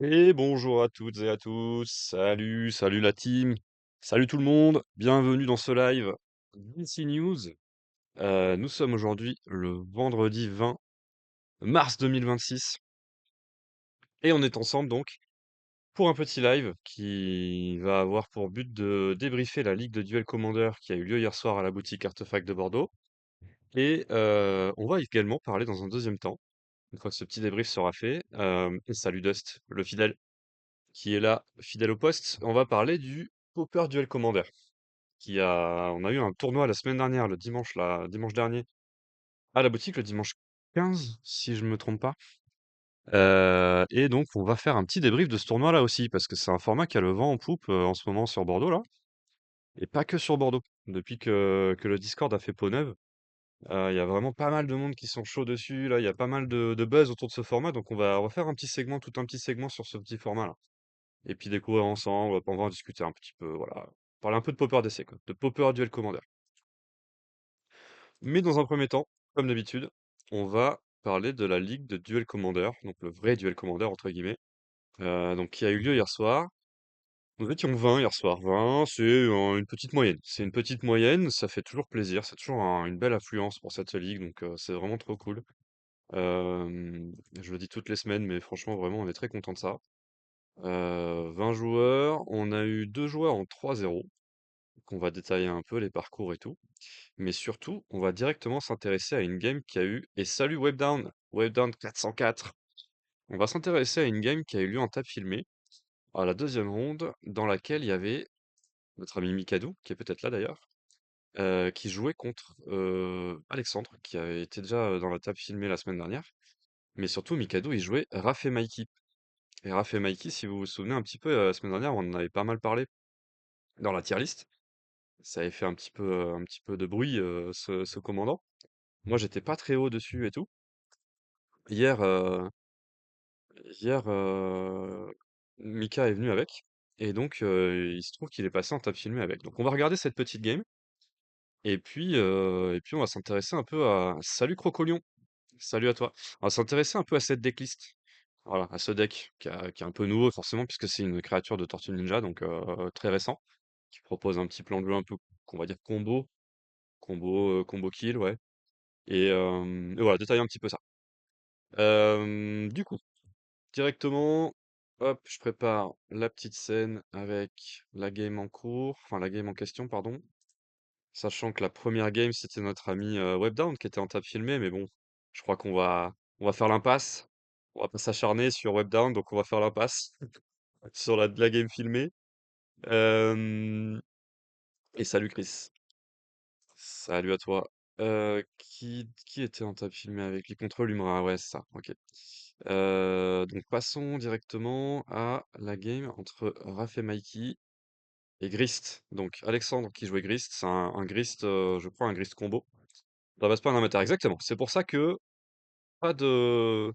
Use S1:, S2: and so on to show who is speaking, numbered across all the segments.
S1: Et bonjour à toutes et à tous. Salut, salut la team. Salut tout le monde. Bienvenue dans ce live DC News. Nous sommes aujourd'hui le vendredi 20 mars 2026 et on est ensemble donc pour un petit live qui va avoir pour but de débriefer la Ligue de Duel Commander qui a eu lieu hier soir à la boutique Artefact de Bordeaux. Et on va également parler dans un deuxième temps, une fois que ce petit débrief sera fait. Et salut Dust, le fidèle, qui est là, fidèle au poste. On va parler du Pauper Duel Commander, on a eu un tournoi la semaine dernière, le dimanche, là, dimanche dernier, à la boutique, le dimanche 15, si je me trompe pas. Et donc, on va faire un petit débrief de ce tournoi-là aussi, parce que c'est un format qui a le vent en poupe en ce moment sur Bordeaux, là, et pas que sur Bordeaux. Depuis que le Discord a fait peau neuve, il y a vraiment pas mal de monde qui sont chauds dessus, là, il y a pas mal de buzz autour de ce format, donc on va faire un petit segment, tout un petit segment sur ce petit format-là. Et puis découvrir ensemble, on va en discuter un petit peu, voilà. Parler un peu de Pauper DC, quoi, de Pauper Duel Commander. Mais dans un premier temps, comme d'habitude, on va parler de la ligue de Duel Commander, donc le vrai Duel Commander entre guillemets, donc qui a eu lieu hier soir. Nous étions 20 hier soir. 20, c'est une petite moyenne. C'est une petite moyenne, ça fait toujours plaisir, c'est toujours une belle affluence pour cette ligue, donc c'est vraiment trop cool. Je le dis toutes les semaines, mais franchement, vraiment, on est très content de ça. 20 joueurs, on a eu 2 joueurs en 3-0, qu'on va détailler un peu les parcours et tout. Mais surtout, on va directement s'intéresser à une game qui a eu, et salut Webdown, Webdown 404. On va s'intéresser à une game qui a eu lieu en table filmée, à la deuxième ronde, dans laquelle il y avait notre ami Mikado, qui est peut-être là d'ailleurs, qui jouait contre Alexandre, qui avait été déjà dans la table filmée la semaine dernière. Mais surtout, Mikado, il jouait Raph et Mikey. Et Raph et Mikey, si vous vous souvenez un petit peu, la semaine dernière, on en avait pas mal parlé dans la tier list. Ça avait fait un petit peu de bruit, ce commandant. Moi, j'étais pas très haut dessus et tout. Hier, hier, Mika est venu avec, et donc il se trouve qu'il est passé en table filmé avec. Donc on va regarder cette petite game, et puis on va s'intéresser un peu à... Salut Crocolion, salut à toi. On va s'intéresser un peu à cette decklist. Voilà, à ce deck qui est un peu nouveau forcément, puisque c'est une créature de Tortue Ninja, donc très récent, qui propose un petit plan de jeu un peu, qu'on va dire combo kill, ouais. Et voilà, détailler un petit peu ça. Du coup, directement, hop, je prépare la petite scène avec la game en cours, enfin la game en question, pardon. Sachant que la première game, c'était notre ami Webdown qui était en table filmée, mais bon, je crois qu'on va faire l'impasse. On va pas s'acharner sur Webdown, donc on va faire l'impasse sur la game filmée. Euh, Et salut Chris. Salut à toi. Qui était en table filmée avec lui contre l'Umra? Ouais, c'est ça, ok. Donc passons directement à la game entre Raph et Mikey et Grist. Donc Alexandre qui jouait Grist, c'est un Grist, je crois un Grist combo. Ça passe pas un amateur, exactement. C'est pour ça que pas de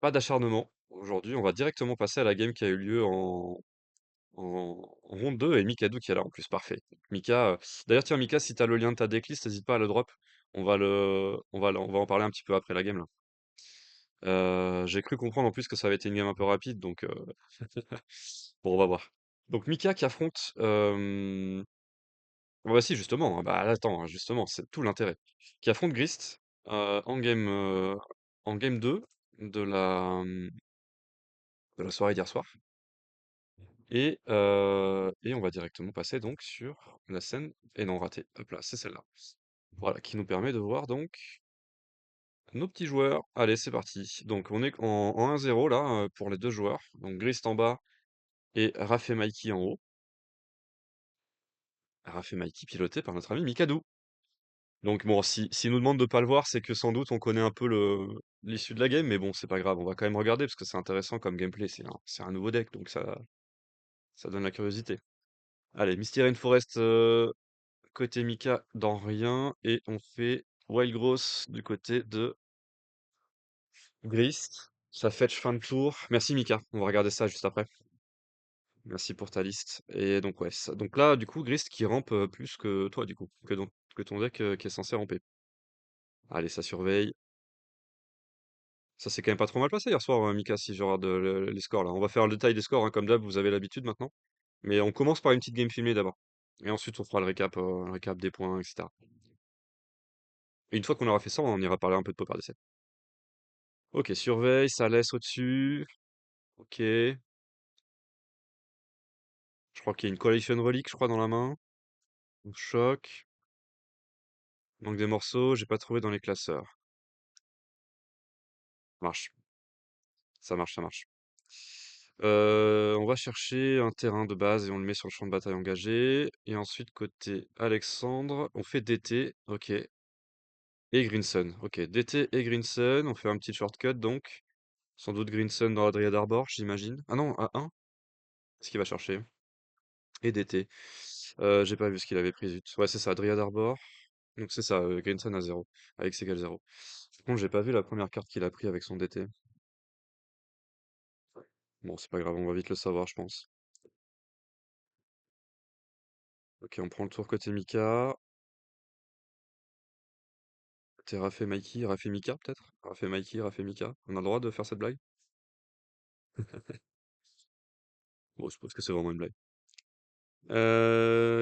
S1: pas d'acharnement. Aujourd'hui, on va directement passer à la game qui a eu lieu en ronde 2 et Mikado qui est là en plus, parfait. Mika, d'ailleurs tiens Mika, si t'as le lien de ta decklist, n'hésite pas à le drop. On va en parler un petit peu après la game là. J'ai cru comprendre en plus que ça avait été une game un peu rapide, donc bon, on va voir. Donc Mika qui affronte, bah si justement, hein, bah attends, hein, justement, c'est tout l'intérêt. Qui affronte Grist en game 2 de de la soirée d'hier soir. Et on va directement passer donc sur la scène, et non raté, hop là, c'est celle-là. Voilà, qui nous permet de voir donc nos petits joueurs. Allez, c'est parti. Donc on est en 1-0 là pour les deux joueurs. Donc Grist en bas et Raph et Mikey en haut. Raph et Mikey piloté par notre ami Mikado. Donc bon, si nous demande de pas le voir, c'est que sans doute on connaît un peu l'issue de la game, mais bon, c'est pas grave, on va quand même regarder parce que c'est intéressant comme gameplay, c'est un nouveau deck, donc ça donne la curiosité. Allez, Misty Rainforest côté Mika dans rien, et on fait Wild Gross du côté de Grist. Ça fetch fin de tour. Merci Mika, on va regarder ça juste après. Merci pour ta liste. Et donc ouais, donc là, du coup, Grist qui rampe plus que toi, du coup, que ton deck qui est censé ramper. Allez, ça surveille. Ça s'est quand même pas trop mal passé hier soir, Mika, si je regarde les scores là. On va faire le détail des scores, hein, comme d'hab, vous avez l'habitude maintenant. Mais on commence par une petite game filmée d'abord. Et ensuite, on fera le récap des points, etc. Et une fois qu'on aura fait ça, on ira parler un peu de Pauper d'essai. Ok, surveille, ça laisse au-dessus. Ok. Je crois qu'il y a une collection relique, je crois, dans la main. Donc, choc. Manque des morceaux, j'ai pas trouvé dans les classeurs. Marche. Ça marche, ça marche. On va chercher un terrain de base et on le met sur le champ de bataille engagé. Et ensuite, côté Alexandre, on fait DT, ok. Et Greensun, ok. DT et Greensun, on fait un petit shortcut donc. Sans doute Greensun dans la Dryad Arbor, j'imagine. Ah non, A1, ce qu'il va chercher. Et DT. J'ai pas vu ce qu'il avait pris, zut. Ouais, c'est ça, Dryad Arbor. Donc c'est ça, Greensun à 0, avec Segal 0. Par contre, j'ai pas vu la première carte qu'il a pris avec son DT. Bon, c'est pas grave, on va vite le savoir, je pense. Ok, on prend le tour côté Mika. T'es Rafé Mikey, Rafé Mika peut-être? Rafé Mikey, Rafé Mika. On a le droit de faire cette blague? Bon, je suppose que c'est vraiment une blague.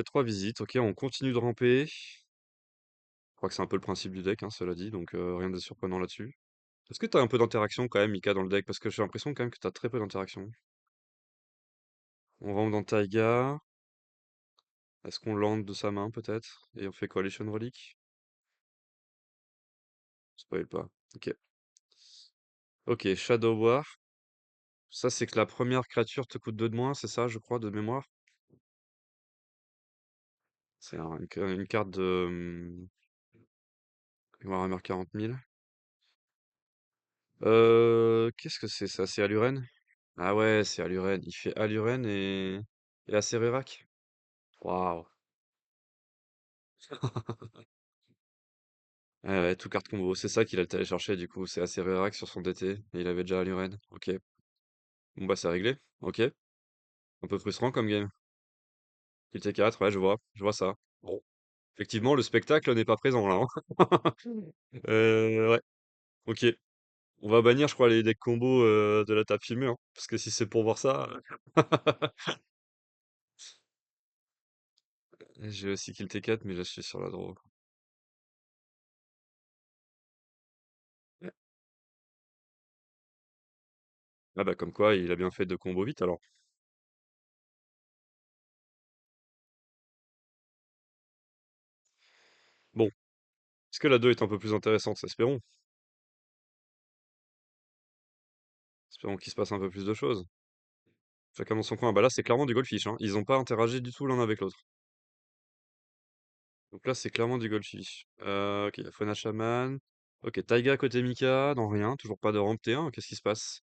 S1: 3 visites, ok, on continue de ramper. Je crois que c'est un peu le principe du deck, hein, cela dit, donc rien de surprenant là-dessus. Est-ce que t'as un peu d'interaction quand même, Mika, dans le deck? Parce que j'ai l'impression quand même que t'as très peu d'interaction. On rentre dans Taiga. Est-ce qu'on land de sa main peut-être? Et on fait Coalition Relic? Spoil pas. Ok. Ok, Shadow War. Ça, c'est que la première créature te coûte 2 de moins, c'est ça, je crois, de mémoire? C'est une carte de Warhammer 40 000. Qu'est-ce que c'est ça? C'est Aluren? Ah ouais, c'est Aluren. Il fait Aluren et Acererak. Waouh. Ouais, ouais, tout carte combo. C'est ça qu'il a téléchargé du coup. C'est Acererak sur son DT. Et il avait déjà Aluren. Ok. Bon bah c'est réglé. Ok. Un peu frustrant comme game. Il T4, ouais, je vois. Je vois ça. Bon. Effectivement, le spectacle n'est pas présent là, hein. Ouais. Ok. On va bannir, je crois, les decks combo de la table filmée, hein, parce que si c'est pour voir ça. J'ai aussi kill T4, mais là je suis sur la draw. Ouais. Ah bah comme quoi, il a bien fait de combo vite alors. Bon, est-ce que la 2 est un peu plus intéressante? Espérons. Espérons qu'il se passe un peu plus de choses. Chacun dans son coin. Bah là, c'est clairement du goldfish, hein. Ils ont pas interagi du tout l'un avec l'autre. Donc là, c'est clairement du goldfish. Ok, il y a Fauna Shaman. Ok, Taiga côté Mika, non rien, toujours pas de rampe T1, qu'est-ce qui se passe?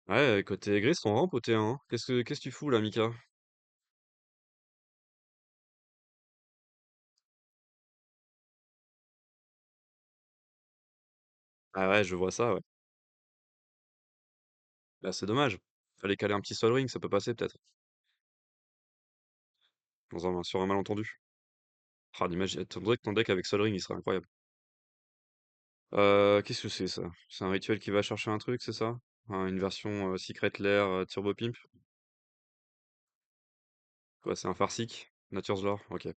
S1: Ouais, côté Gris, on rampe au T1, hein. Qu'est-ce que tu fous là, Mika? Ah ouais, je vois ça, ouais. Bah c'est dommage. Fallait caler un petit Sol Ring, ça peut passer peut-être. Sur un malentendu. Ah, l'image, ton deck avec Sol Ring, il serait incroyable. Qu'est-ce que c'est ça? C'est un rituel qui va chercher un truc, c'est ça? Une version Secret Lair Turbo Pimp? Quoi, c'est un Farseek? Nature's Lore? Ok. Ouais,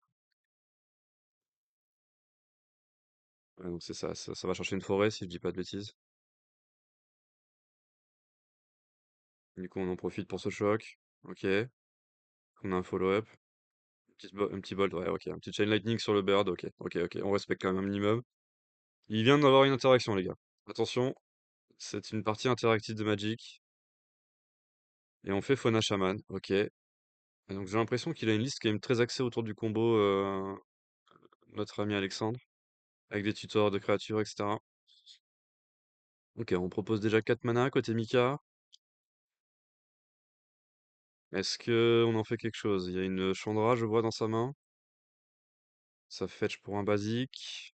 S1: donc c'est ça, ça va chercher une forêt si je dis pas de bêtises. Du coup, on en profite pour ce choc. Ok. On a un follow-up. Un petit bolt, ouais, ok. Un petit Chain Lightning sur le bird, ok. Ok, ok. On respecte quand même un minimum. Il vient d'avoir une interaction, les gars. Attention, c'est une partie interactive de Magic. Et on fait Fauna Shaman, ok. Et donc j'ai l'impression qu'il a une liste quand même très axée autour du combo, notre ami Alexandre, avec des tutors de créatures, etc. Ok, on propose déjà 4 mana côté Mika. Est-ce que on en fait quelque chose? Il y a une Chandra, je vois, dans sa main. Ça fetch pour un basique.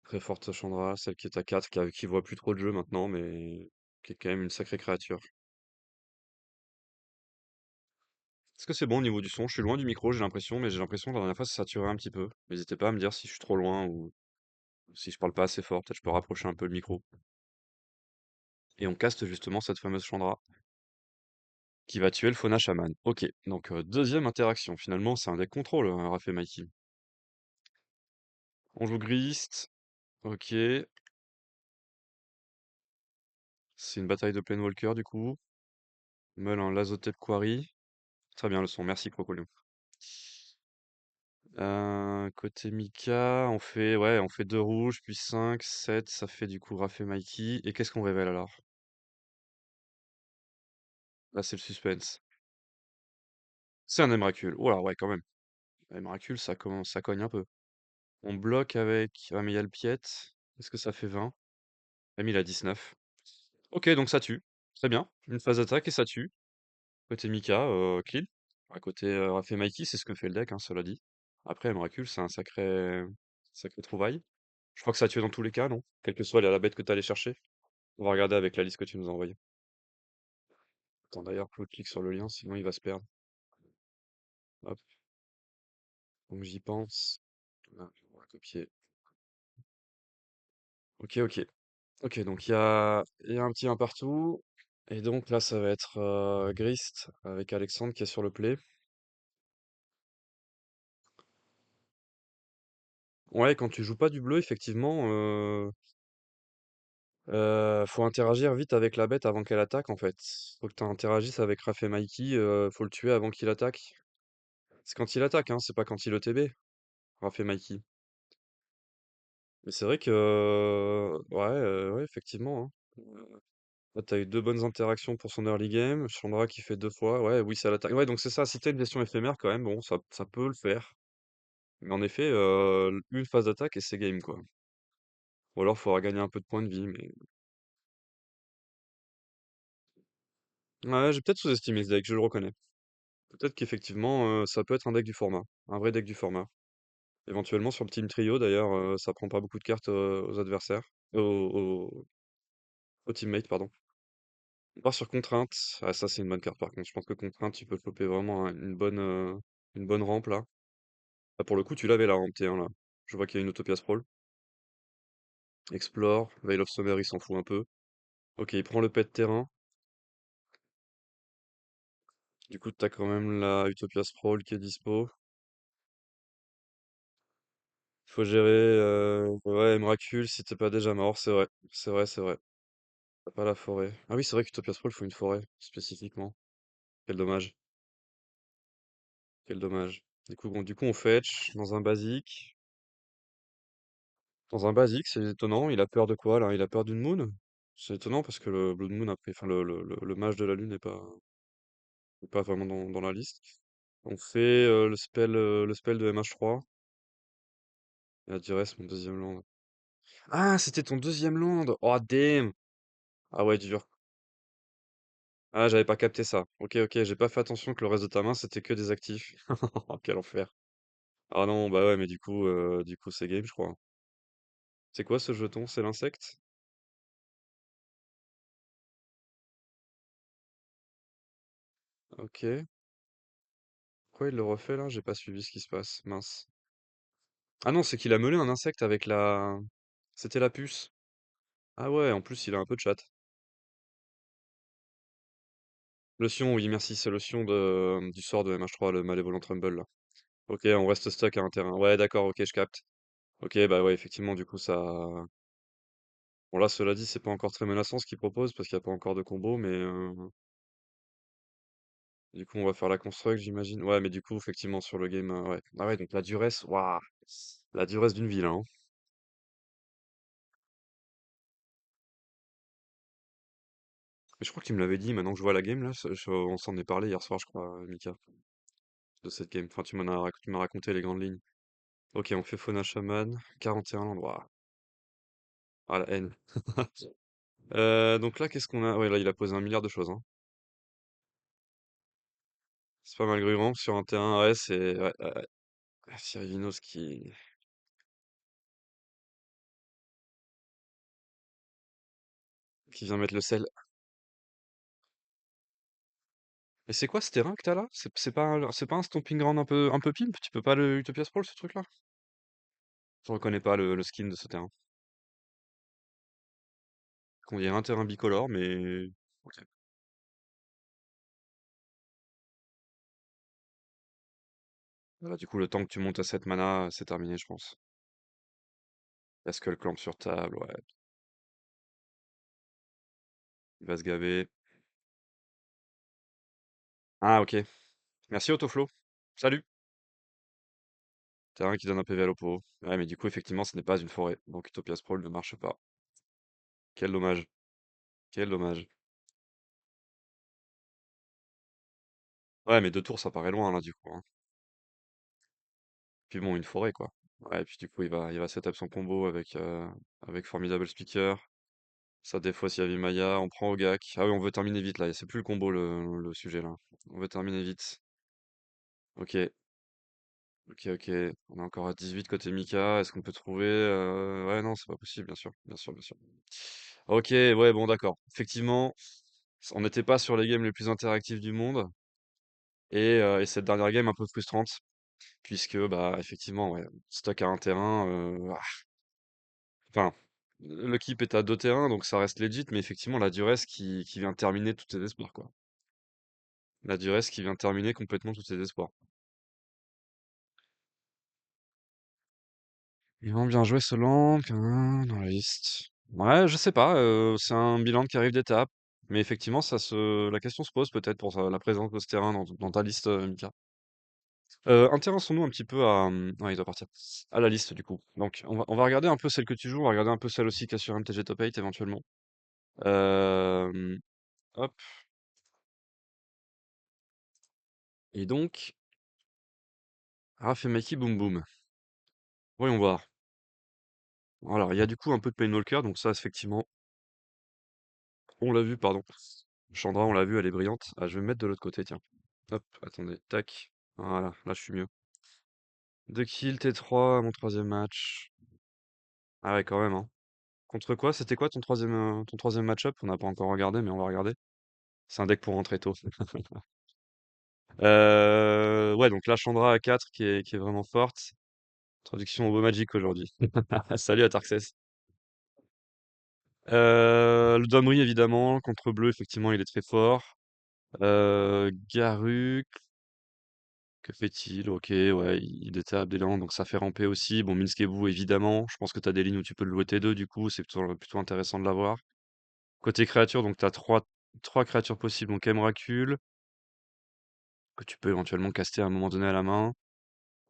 S1: Très forte Chandra, celle qui est à 4, qui voit plus trop de jeu maintenant, mais qui est quand même une sacrée créature. Est-ce que c'est bon au niveau du son? Je suis loin du micro, j'ai l'impression, mais j'ai l'impression que la dernière fois ça saturait un petit peu. N'hésitez pas à me dire si je suis trop loin ou... Si je parle pas assez fort, peut-être je peux rapprocher un peu le micro. Et on caste justement cette fameuse Chandra qui va tuer le Fauna Shaman. Ok, donc deuxième interaction. Finalement, c'est un deck contrôle, Raph et Mikey. On joue Grist. Ok, c'est une bataille de Planewalker du coup. Meule un Lazotep Quarry. Très bien le son, merci Crocolion. Côté Mika, on fait 2 rouges, puis 5, 7, ça fait du coup Raph et Mikey. Et qu'est-ce qu'on révèle alors? Là, c'est le suspense. C'est un Emrakul. Oh là, ouais, quand même. Emrakul, ça cogne un peu. On bloque avec. Ah, mais il y a le Piet. Est-ce que ça fait 20? Ah, mais il a 19. Ok, donc ça tue. Très bien. Une phase d'attaque et ça tue. Côté Mika, clean. À côté Raph et Mikey, c'est ce que fait le deck, hein, cela dit. Après, Emrakul, c'est un sacré trouvaille. Je crois que ça tue dans tous les cas, non? Quelle que soit la bête que tu allais chercher. On va regarder avec la liste que tu nous as envoyée. Attends, d'ailleurs, Claude clique sur le lien, sinon il va se perdre. Hop, donc j'y pense. Là, on va copier. Ok, ok. Ok, donc il y a un petit un partout. Et donc là, ça va être Grist avec Alexandre qui est sur le play. Ouais, quand tu joues pas du bleu, effectivement, faut interagir vite avec la bête avant qu'elle attaque, en fait. Faut que tu interagisses avec Raph et Mikey, faut le tuer avant qu'il attaque. C'est quand il attaque, hein, c'est pas quand il ETB, Raph et Mikey. Mais c'est vrai que, ouais, effectivement, hein. Là, t'as eu deux bonnes interactions pour son early game. Chandra qui fait deux fois. Ouais, oui, ça l'attaque. Ouais, donc c'est ça. Si t'as une gestion éphémère, quand même, bon, ça peut le faire. Mais en effet, une phase d'attaque et c'est game, quoi. Ou alors, faudra gagner un peu de points de vie. Mais ouais, j'ai peut-être sous-estimé ce deck, je le reconnais. Peut-être qu'effectivement, ça peut être un deck du format. Un vrai deck du format. Éventuellement, sur le team trio, d'ailleurs, ça prend pas beaucoup de cartes aux adversaires. Aux teammates, pardon. On part sur contrainte. Ah, ça, c'est une bonne carte, par contre. Je pense que contrainte, tu peux choper vraiment une bonne rampe, là. Ah, pour le coup, tu l'avais la rampe T1, là. Je vois qu'il y a une Utopia Sprawl. Explore. Veil of Summer, il s'en fout un peu. Ok, il prend le pet terrain. Du coup, t'as quand même la Utopia Sprawl qui est dispo. Faut gérer, ouais, Emrakul si t'es pas déjà mort, c'est vrai. C'est vrai, c'est vrai. T'as pas la forêt. Ah oui, c'est vrai qu'Utopia Sprawl faut une forêt, spécifiquement. Quel dommage. Quel dommage. Du coup, on fetch dans un basique. Dans un basique, c'est étonnant. Il a peur de quoi, là? Il a peur d'une moon? C'est étonnant parce que le Blood Moon, après, enfin, le mage de la lune n'est pas vraiment dans la liste. On fait le spell de MH3. Et Adires, mon deuxième land. Ah, c'était ton deuxième land! Oh, damn! Ah ouais, dur. Ah, j'avais pas capté ça. Ok, ok, j'ai pas fait attention que le reste de ta main, c'était que des actifs. Oh, quel enfer. Ah non, bah ouais, mais du coup, c'est game, je crois. C'est quoi ce jeton? C'est l'insecte? Ok. Pourquoi il le refait là? J'ai pas suivi ce qui se passe. Mince. Ah non, c'est qu'il a meulé un insecte avec la. C'était la puce. Ah ouais, en plus, il a un peu de chat. Le Sion, oui, merci, c'est le Sion du sort de MH3, le Malevolent Trumble là. Ok, on reste stuck à un terrain. Ouais, d'accord, ok, je capte. Ok, bah ouais, effectivement, du coup, ça. Bon, là, cela dit, c'est pas encore très menaçant ce qu'il propose parce qu'il n'y a pas encore de combo, mais du coup, on va faire la construct, j'imagine. Ouais, mais du coup, effectivement, sur le game, ouais. Ah ouais, donc la duresse, waouh, la duresse d'une ville, hein. Mais je crois que tu me l'avais dit, maintenant que je vois la game, là, on s'en est parlé hier soir, je crois, Mika, de cette game. Enfin, tu m'as raconté les grandes lignes. Ok, on fait Fauna Shaman, 41 landes, waouh. Ah, la haine. Donc là, qu'est-ce qu'on a? Ouais, là, il a posé un milliard de choses, hein. C'est pas mal gruant sur un terrain, ouais, c'est. Ouais, ouais. Cyrilinos qui vient mettre le sel. Et c'est quoi ce terrain que t'as là? C'est pas un stomping ground un peu pimp? Tu peux pas le Utopia Sprawl ce truc-là? Je reconnais pas le skin de ce terrain. Qu'on dirait un terrain bicolore, mais ok. Voilà, du coup, le temps que tu montes à 7 mana, c'est terminé, je pense. Il y a Skull Clamp sur table, ouais. Il va se gaver. Ah, ok. Merci, Autoflow. Salut. Terrain qui donne un PV à l'oppo. Ouais, mais du coup, effectivement, ce n'est pas une forêt. Donc, Utopia Sprawl ne marche pas. Quel dommage. Quel dommage. Ouais, mais 2 tours, ça paraît loin, là, du coup, hein. Puis bon, une forêt, quoi. Ouais, et puis du coup, il va setup son combo avec Formidable Speaker. Ça défausse Yavimaya, on prend Ogak. Ah oui, on veut terminer vite, là. C'est plus le combo, le sujet, là. On veut terminer vite. Ok, ok, ok. On est encore à 18 côté Mika. Est-ce qu'on peut trouver... Ouais, non, c'est pas possible, bien sûr. Bien sûr, bien sûr. Ok, ouais, bon, d'accord. Effectivement, on n'était pas sur les games les plus interactifs du monde. Et cette dernière game un peu frustrante. Puisque, bah, effectivement, ouais, stock à un terrain. Enfin, le keep est à 2 terrains, donc ça reste legit, mais effectivement, la duresse qui vient terminer tous tes espoirs, quoi. La duresse qui vient terminer complètement tous tes espoirs. Ils vont bien jouer ce land, dans la liste. Ouais, je sais pas, c'est un bilan qui arrive d'étape, mais effectivement, la question se pose peut-être pour la présence de ce terrain dans ta liste, Mika. Intéressons-nous un petit peu ouais, il doit partir. À la liste, du coup. Donc, on va regarder un peu celle que tu joues, on va regarder un peu celle aussi qui a sur MTG Top 8 éventuellement. Euh, Hop. Et donc, Raph et Mikey Boom Boom. Voyons voir. Alors, il y a du coup un peu de Painwalker, donc ça, effectivement, on l'a vu, pardon. Chandra, on l'a vu, elle est brillante. Ah, je vais me mettre de l'autre côté, tiens. Hop, attendez, tac. Voilà, là, je suis mieux. 2 kills, T3, mon troisième match. Ah ouais, quand même, hein. Contre quoi? C'était quoi ton troisième match-up? On n'a pas encore regardé, mais on va regarder. C'est un deck pour rentrer tôt. Ouais, donc la Chandra à 4 qui est vraiment forte. Introduction au beau Magic aujourd'hui. Salut à Tarxes. Le Domri, évidemment, contre bleu, effectivement, il est très fort. Garruk, que fait-il? Ok, ouais, il était à Abdelan, donc ça fait ramper aussi. Bon, Minskebu, évidemment. Je pense que tu as des lignes où tu peux le jouer T2, du coup, c'est plutôt intéressant de l'avoir. Côté créature, donc tu as trois créatures possibles. Donc Emrakul, que tu peux éventuellement caster à un moment donné à la main.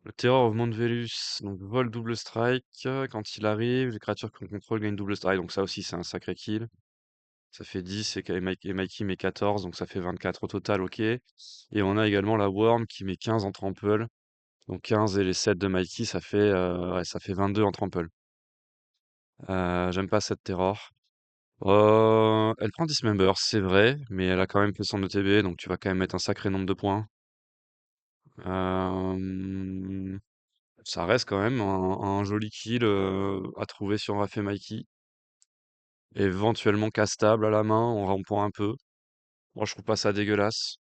S1: Le Terror of Mount Velus, donc vol double strike. Quand il arrive, les créatures qu'on contrôle gagnent double strike. Donc ça aussi, c'est un sacré kill. Ça fait 10 et Mikey met 14, donc ça fait 24 au total, ok. Et on a également la Worm qui met 15 en trample. Donc 15 et les 7 de Mikey, ouais, ça fait 22 en trample. J'aime pas cette Terror. Elle prend Dismember, c'est vrai, mais elle a quand même plus son ETB, donc tu vas quand même mettre un sacré nombre de points. Euh, Ça reste quand même un joli kill à trouver sur Raph et Mikey. Éventuellement castable à la main, en rampant un peu. Moi, je trouve pas ça dégueulasse.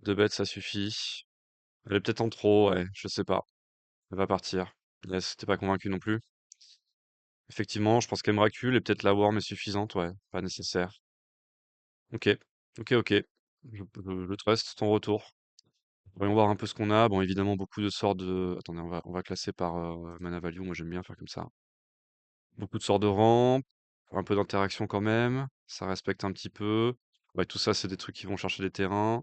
S1: 2 bêtes, ça suffit. Elle est peut-être en trop, ouais, je sais pas. Elle va partir. Yes, t'es pas convaincu non plus? Effectivement, je pense qu'Emrakul et peut-être la Worm est suffisante, ouais, pas nécessaire. Ok, ok, ok. Je trust ton retour. Voyons voir un peu ce qu'on a. Bon, évidemment, beaucoup de sorts de... Attendez, on va classer par mana value. Moi, j'aime bien faire comme ça. Beaucoup de sorts de rampe. Un peu d'interaction quand même. Ça respecte un petit peu. Ouais, tout ça, c'est des trucs qui vont chercher des terrains.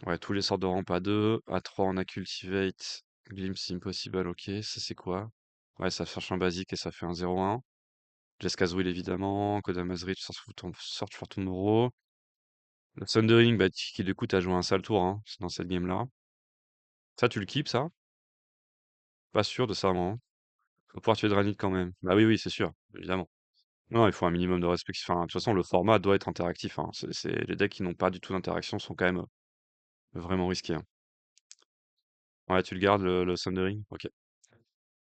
S1: Ouais, tous les sorts de rampe à 2. À 3, on a Cultivate. Glimpse Impossible, ok. Ça, c'est quoi? Ouais, ça cherche un basique et ça fait un 0-1. Jeskaz Will, évidemment. Kodama's Reach, Search for Tomorrow. Le Sundering, bah, qui du coup, t'as joué un sale tour, hein, dans cette game-là. Ça, tu le keeps, ça? Pas sûr de ça, moi, hein. Faut pouvoir tuer Draenei quand même. Bah oui, oui, c'est sûr, évidemment. Non, il faut un minimum de respect. Enfin, de toute façon, le format doit être interactif, hein. Les decks qui n'ont pas du tout d'interaction sont quand même vraiment risqués, hein. Ouais, tu le gardes, le Sundering? Ok.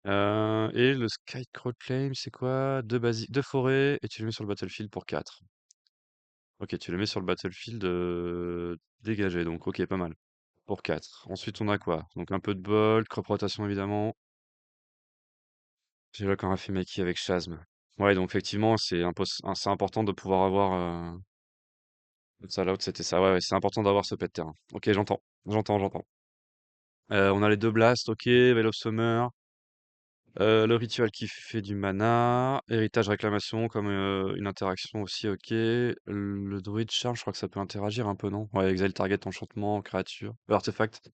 S1: Et le Skycrow Claim, c'est quoi? 2 basiques, 2 forêts, et tu le mets sur le battlefield pour 4. Ok, tu le mets sur le battlefield dégagé, donc ok, pas mal. Pour 4. Ensuite, on a quoi? Donc un peu de bol, crop rotation évidemment. J'ai là quand on a fait Maki avec Chasm. Ouais, donc effectivement, c'est important de pouvoir avoir, ça là, c'était ça, ouais, ouais, c'est important d'avoir ce pet de terrain. OK, j'entends. On a les 2 blasts, OK, Veil of Summer, le rituel qui fait du mana, héritage réclamation comme, une interaction aussi, OK. Le druide charme, je crois que ça peut interagir un peu, non? Ouais, exile target enchantement, créature, artefact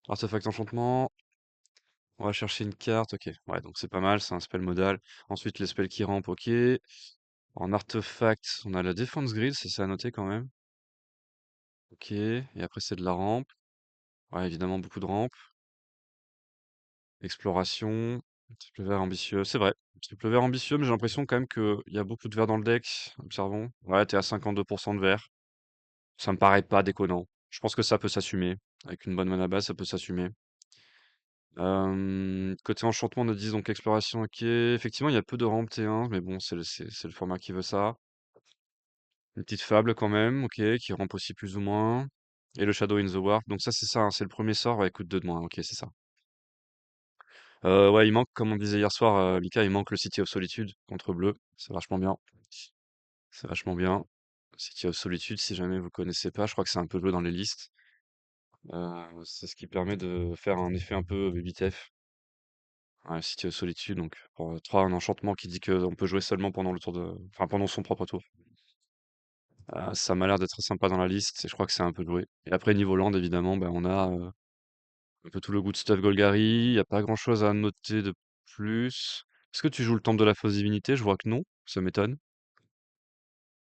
S1: enchantement. On va chercher une carte, OK. Ouais, donc c'est pas mal, c'est un spell modal. Ensuite, les spells qui rampent, OK. En artefact, on a la Defense Grid, ça c'est à noter quand même. OK. Et après, c'est de la rampe. Ouais, évidemment, beaucoup de rampe. Exploration. Triple vert ambitieux. C'est vrai. Triple vert ambitieux, mais j'ai l'impression quand même qu'il y a beaucoup de vert dans le deck. Observons. Ouais, t'es à 52% de vert. Ça me paraît pas déconnant. Je pense que ça peut s'assumer. Avec une bonne mana base, ça peut s'assumer. Côté enchantement, on a dit donc exploration, ok. Effectivement, il y a peu de rampe T1, mais bon, c'est le format qui veut ça. Une petite fable quand même, ok, qui rampe aussi plus ou moins. Et le Shadow in the Warp. Donc ça, c'est ça, hein, c'est le premier sort. Ouais, coûte 2 de moins. Ok, c'est ça. Ouais, il manque, comme on disait hier soir, Mika, il manque le City of Solitude contre bleu. C'est vachement bien. C'est vachement bien. City of Solitude, si jamais vous connaissez pas, je crois que c'est un peu bleu dans les listes. C'est ce qui permet de faire un effet un peu BBTF. Ouais, City of Solitude, donc pour 3, un enchantement qui dit qu'on peut jouer seulement pendant le tour de. Enfin, pendant son propre tour. Ça m'a l'air d'être très sympa dans la liste, et je crois que c'est un peu joué. Et après, niveau land, évidemment, ben, on a un peu tout le good stuff Golgari. Il n'y a pas grand-chose à noter de plus. Est-ce que tu joues le temple de la fausse divinité? Je vois que non, ça m'étonne.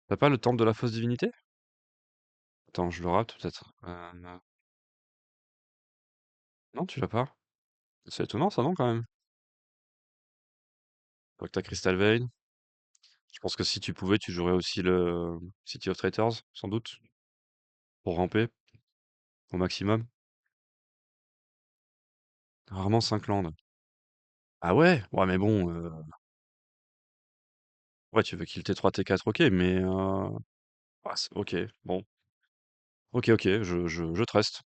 S1: T'as pas le temple de la fausse divinité? Attends, je le rate peut-être. Non, tu l'as pas. C'est étonnant ça, non, quand même. Faut que t'as Crystal Veil. Je pense que si tu pouvais, tu jouerais aussi le City of Traitors, sans doute, pour ramper au maximum. Rarement 5 landes. Ah ouais? Ouais, mais bon, ouais, tu veux kill T3, T4, OK, mais ouais, OK, bon. OK, OK, je trust.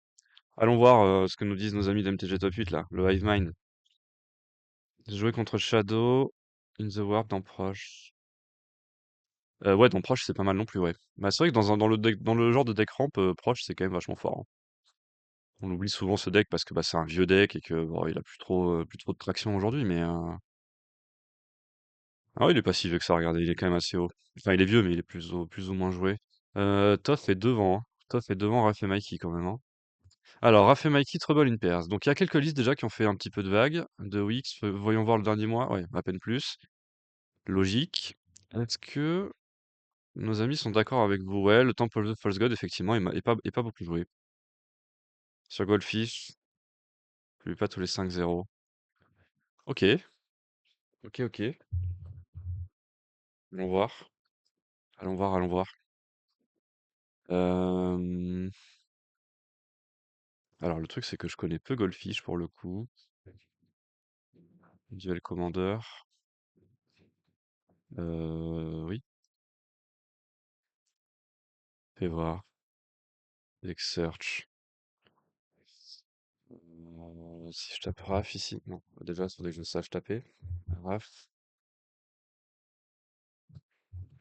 S1: Allons voir, ce que nous disent nos amis d'MTG Top 8 là, le Hivemind. Jouer contre Shadow, In the Warp dans Proche. Ouais, dans Proche, c'est pas mal non plus, ouais. Bah, c'est vrai que dans le genre de deck ramp, Proche, c'est quand même vachement fort, hein. On oublie souvent ce deck parce que, bah, c'est un vieux deck et que, bon, il a plus trop de traction aujourd'hui, mais ah ouais, il est pas si vieux que ça, regardez, il est quand même assez haut. Enfin, il est vieux, mais il est plus ou moins joué. Toth est devant, hein. Toth est devant Raph et Mikey quand même, hein. Alors, Raph et Mikey, Trouble in Pairs. Donc, il y a quelques listes déjà qui ont fait un petit peu de vagues. De Wix, voyons voir le dernier mois. Ouais, à peine plus. Logique. Est-ce que nos amis sont d'accord avec vous? Ouais, le Temple of the False God, effectivement, est pas beaucoup joué. Sur Goldfish, plus pas tous les 5-0. Ok, ok. Allons voir. Allons voir. Euh, Alors, le truc, c'est que je connais peu Goldfish pour le coup. Duel Commander. Oui, fais voir. Deck Search. Si je tape Raf ici. Non, déjà, il faudrait que je sache taper. Raf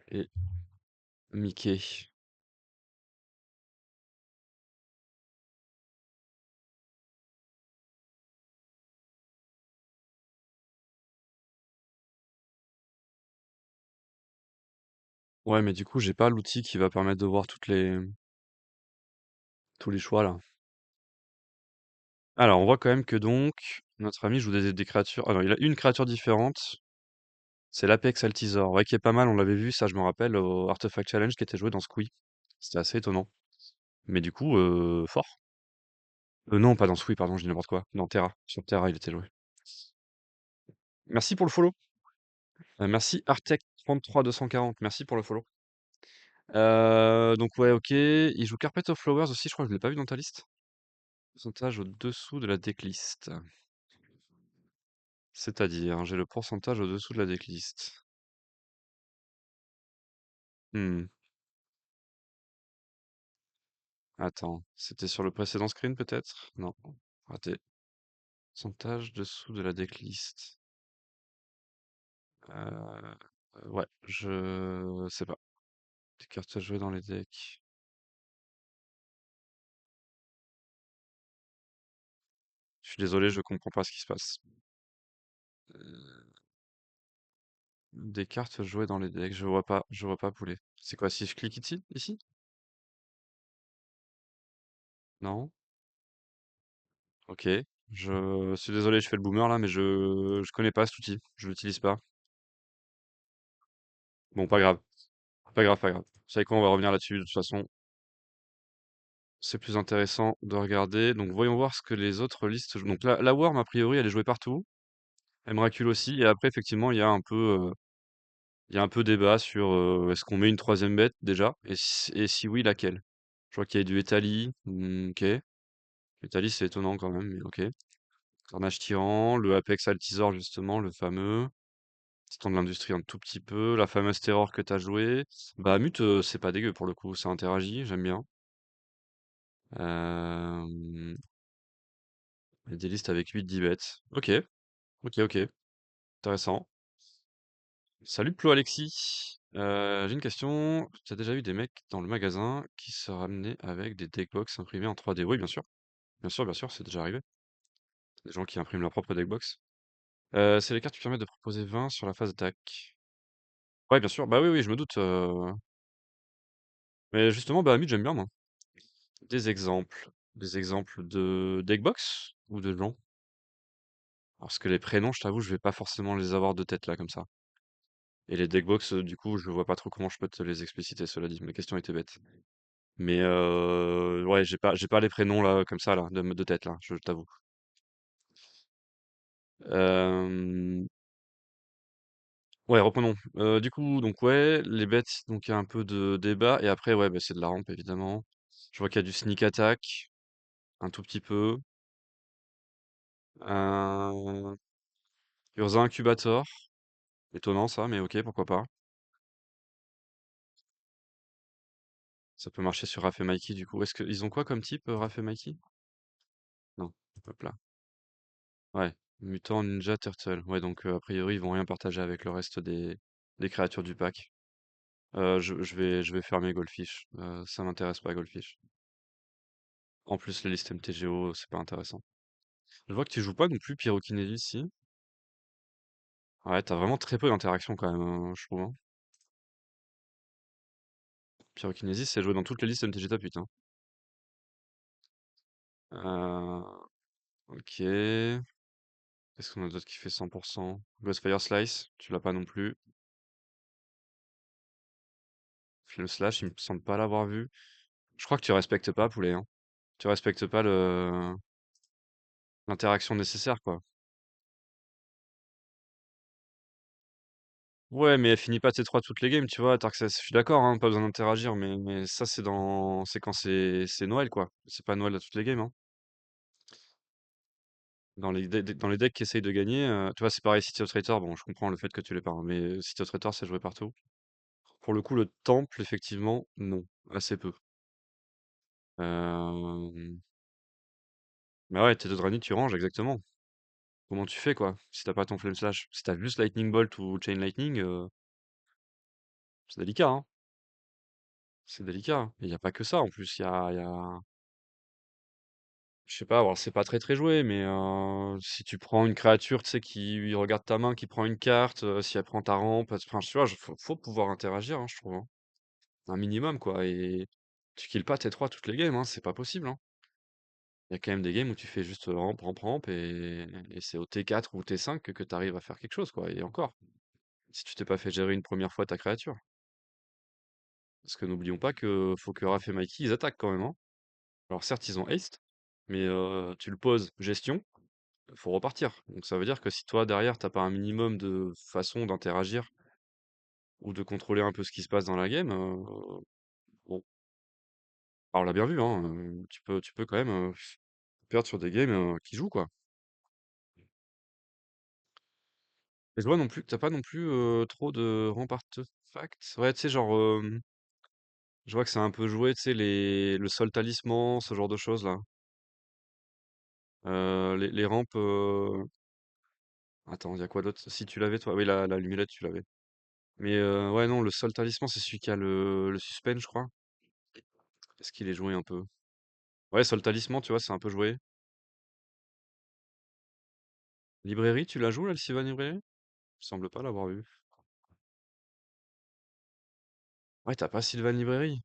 S1: et Mickey. Ouais, mais du coup, j'ai pas l'outil qui va permettre de voir tous les choix là. Alors, on voit quand même que donc, notre ami joue des créatures. Ah non, il a une créature différente. C'est l'Apex Altisor. Ouais, qui est pas mal, on l'avait vu, ça, je me rappelle, au Artifact Challenge qui était joué dans Squee. C'était assez étonnant. Mais du coup, fort. Non, pas dans Squee, pardon, je dis n'importe quoi. Dans Terra. Sur Terra, il était joué. Merci pour le follow. Merci Artec33240. Merci pour le follow. Donc ouais, OK. Il joue Carpet of Flowers aussi, je crois que je l'ai pas vu dans ta liste. Pourcentage au-dessous de la decklist. C'est-à-dire, j'ai le pourcentage au-dessous de la decklist. Hmm. Attends, c'était sur le précédent screen peut-être? Non, raté. Pourcentage dessous de la decklist. Ouais, je sais pas. Des cartes à jouer dans les decks. Je suis désolé, je comprends pas ce qui se passe. Euh, Des cartes jouées dans les decks, je vois pas poulet. C'est quoi si je clique ici? Ici? Non? Ok. Je suis désolé, je fais le boomer là, mais je connais pas cet outil. Je l'utilise pas. Bon, pas grave. Pas grave, pas grave. Vous savez quoi, on va revenir là-dessus de toute façon. C'est plus intéressant de regarder. Donc voyons voir ce que les autres listes jouent. Donc la Worm, a priori, elle est jouée partout. Emrakul aussi. Et après, effectivement, il y a un peu débat sur est-ce qu'on met une troisième bête déjà? Et si oui, laquelle? Je vois qu'il y a du Etali. Ok. Etali, c'est étonnant quand même, mais ok. Carnage Tyran, le Apex Altisor, justement, le fameux. Titan de l'industrie un tout petit peu. La fameuse Terror que t'as joué. Bah, Mute, c'est pas dégueu pour le coup. Ça interagit, j'aime bien. Euh... Il y a des listes avec 8-10 bêtes. Ok, ok, ok. Intéressant. Salut Plo Alexis. J'ai une question. Tu as déjà eu des mecs dans le magasin qui se ramenaient avec des deckbox imprimés en 3D? Oui, bien sûr. Bien sûr, c'est déjà arrivé. Des gens qui impriment leur propre deckbox. C'est les cartes qui permettent de proposer 20 sur la phase d'attaque. Ouais, bien sûr. Bah oui, oui, je me doute. Mais justement, bah Mid, j'aime bien, moi. Des exemples. Des exemples de deckbox ou de gens? Parce que les prénoms, je t'avoue, je vais pas forcément les avoir de tête là, comme ça. Et les deckbox, du coup, je vois pas trop comment je peux te les expliciter, cela dit. Ma question était bête. Mais ouais, j'ai pas les prénoms là, comme ça, là, de tête, là, je t'avoue. Euh, Ouais, reprenons. Du coup, donc ouais, les bêtes, donc il y a un peu de débat. Et après, ouais, bah, c'est de la rampe, évidemment. Je vois qu'il y a du sneak attack, un tout petit peu. Un Urza Incubator. Étonnant ça, mais ok, pourquoi pas. Ça peut marcher sur Raph et Mikey, du coup. Est-ce qu'ils ont quoi comme type, Raph et Mikey? Non. Hop là. Ouais. Mutant, Ninja, Turtle. Ouais, donc a priori, ils vont rien partager avec le reste des créatures du pack. Je vais fermer Goldfish. Ça m'intéresse pas, Goldfish. En plus, les listes MTGO, c'est pas intéressant. Je vois que tu joues pas non plus Pyrokinésis ici. Ouais, t'as vraiment très peu d'interactions quand même, je trouve, hein. Pyrokinésis, c'est joué dans toutes les listes MTG Top 8, hein. Euh, ok. Qu'est-ce qu'on a d'autre qui fait 100%? Ghostfire Slice, tu l'as pas non plus. Flame Slash, il me semble pas l'avoir vu. Je crois que tu respectes pas, poulet, hein. Tu respectes pas l'interaction nécessaire, quoi. Ouais, mais elle finit pas T3 toutes les games, tu vois. Tarkseid, je suis d'accord, hein, pas besoin d'interagir, mais ça, c'est quand c'est Noël, quoi. C'est pas Noël à toutes les games, hein. Dans les decks qui essayent de gagner, tu vois, c'est pareil, City of Traitor, bon, je comprends le fait que tu l'aies pas, hein, mais City of Traitor, c'est joué partout. Pour le coup, le temple, effectivement, non, assez peu. Euh... Bah ouais, tes deux Draenei, tu ranges, exactement. Comment tu fais, quoi, si t'as pas ton Flame Slash? Si t'as juste Lightning Bolt ou Chain Lightning, c'est délicat, hein. C'est délicat, hein. Et y a pas que ça, en plus, il y a... Je sais pas, alors c'est pas très très joué, mais si tu prends une créature, tu sais, qui regarde ta main, qui prend une carte, si elle prend ta rampe, enfin, tu vois, faut pouvoir interagir, hein, je trouve, hein. Un minimum, quoi. Et tu kills pas T3 toutes les games, hein, c'est pas possible, hein. Il y a quand même des games où tu fais juste rampe, rampe, rampe, et c'est au T4 ou T5 que tu arrives à faire quelque chose, quoi. Et encore, si tu t'es pas fait gérer une première fois ta créature. Parce que n'oublions pas que faut que Raph et Mikey, ils attaquent quand même, hein. Alors certes, ils ont haste, mais tu le poses gestion, faut repartir. Donc ça veut dire que si toi derrière t'as pas un minimum de façon d'interagir ou de contrôler un peu ce qui se passe dans la game, bon, alors on l'a bien vu, hein, tu peux quand même perdre sur des games qui jouent quoi. Et je vois non plus que t'as pas non plus trop de ramp artefacts. Ouais, tu sais, genre, je vois que c'est un peu joué, tu sais, le sol talisman, ce genre de choses là. Les rampes. Attends, il y a quoi d'autre? Si tu l'avais toi, oui, la lumulette, tu l'avais. Mais ouais, non, le seul talisman, c'est celui qui a le suspense, je crois. Est-ce qu'il est joué un peu? Ouais, seul talisman, tu vois, c'est un peu joué. Librairie, tu la joues, là, le Sylvan Librairie? Il semble pas l'avoir vu. Ouais, t'as pas Sylvan Librairie?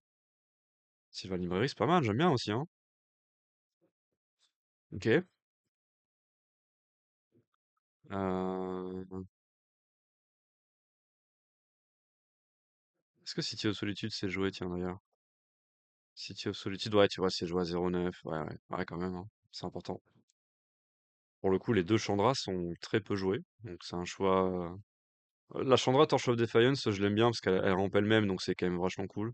S1: Sylvan Librairie, c'est pas mal, j'aime bien aussi, hein. Ok. Est-ce que City of Solitude, c'est joué, tiens, d'ailleurs? City of Solitude, ouais, tu vois, c'est joué à 0,9. Ouais, ouais, ouais, quand même, hein. C'est important. Pour le coup, les deux Chandras sont très peu joués, donc c'est un choix. La Chandra Torch of Defiance, je l'aime bien parce qu'elle rampe elle-même, donc c'est quand même vachement cool.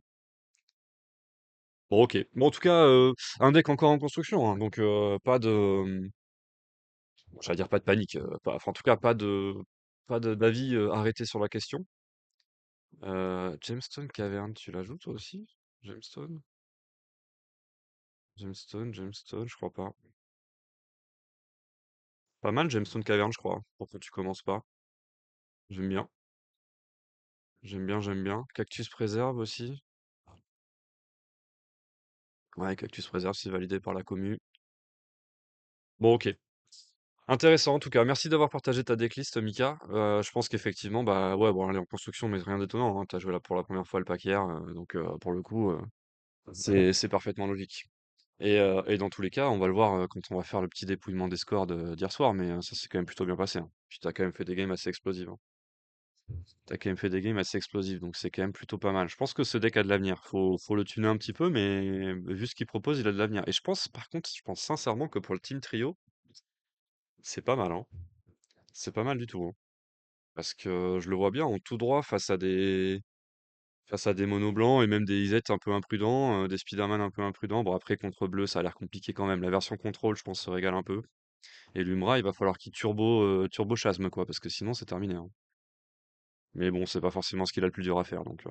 S1: Bon, ok. Bon, en tout cas, un deck encore en construction, hein, donc pas de, j'allais dire pas de panique, enfin, en tout cas d'avis arrêté sur la question. Gemstone Cavern, tu l'ajoutes toi aussi? Gemstone? Gemstone, je crois pas. Pas mal Gemstone Cavern, je crois, pour que tu commences pas. J'aime bien, j'aime bien. Cactus Préserve aussi. Ouais, Cactus Préserve, c'est validé par la commu. Bon, ok. Intéressant en tout cas. Merci d'avoir partagé ta decklist, Mika. Je pense qu'effectivement, bah ouais, bon, elle est en construction, mais rien d'étonnant, hein. T'as joué là pour la première fois le pack hier, donc pour le coup, c'est parfaitement logique. Et dans tous les cas, on va le voir quand on va faire le petit dépouillement des scores d'hier soir, mais ça s'est quand même plutôt bien passé, hein. Puis t'as quand même fait des games assez explosives, hein. T'as quand même fait des games assez explosives, donc c'est quand même plutôt pas mal. Je pense que ce deck a de l'avenir. Faut le tuner un petit peu, mais vu ce qu'il propose, il a de l'avenir. Et je pense, par contre, je pense sincèrement que pour le team trio, c'est pas mal, hein. C'est pas mal du tout, hein. Parce que je le vois bien en tout droit face à des monos blancs et même des IZ un peu imprudents, des Spider-Man un peu imprudents. Bon, après, contre bleu, ça a l'air compliqué quand même. La version contrôle, je pense, se régale un peu. Et l'Umra, il va falloir qu'il turbo chasme, quoi, parce que sinon, c'est terminé, hein. Mais bon, c'est pas forcément ce qu'il a le plus dur à faire, donc.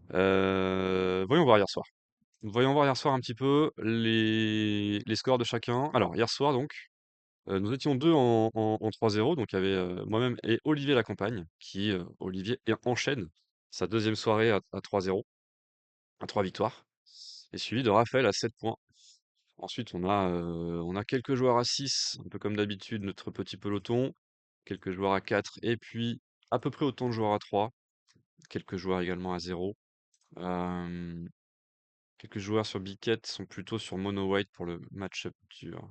S1: Voyons voir hier soir. Voyons voir hier soir un petit peu les scores de chacun. Alors, hier soir, donc, nous étions deux en 3-0, donc il y avait moi-même et Olivier Lacampagne, qui, Olivier, enchaîne sa deuxième soirée à 3-0, à 3 victoires, et suivi de Raphaël à 7 points. Ensuite, on a quelques joueurs à 6, un peu comme d'habitude, notre petit peloton, quelques joueurs à 4, et puis à peu près autant de joueurs à 3, quelques joueurs également à 0. Euh, Quelques joueurs sur Biquette sont plutôt sur Mono White pour le match-up dur.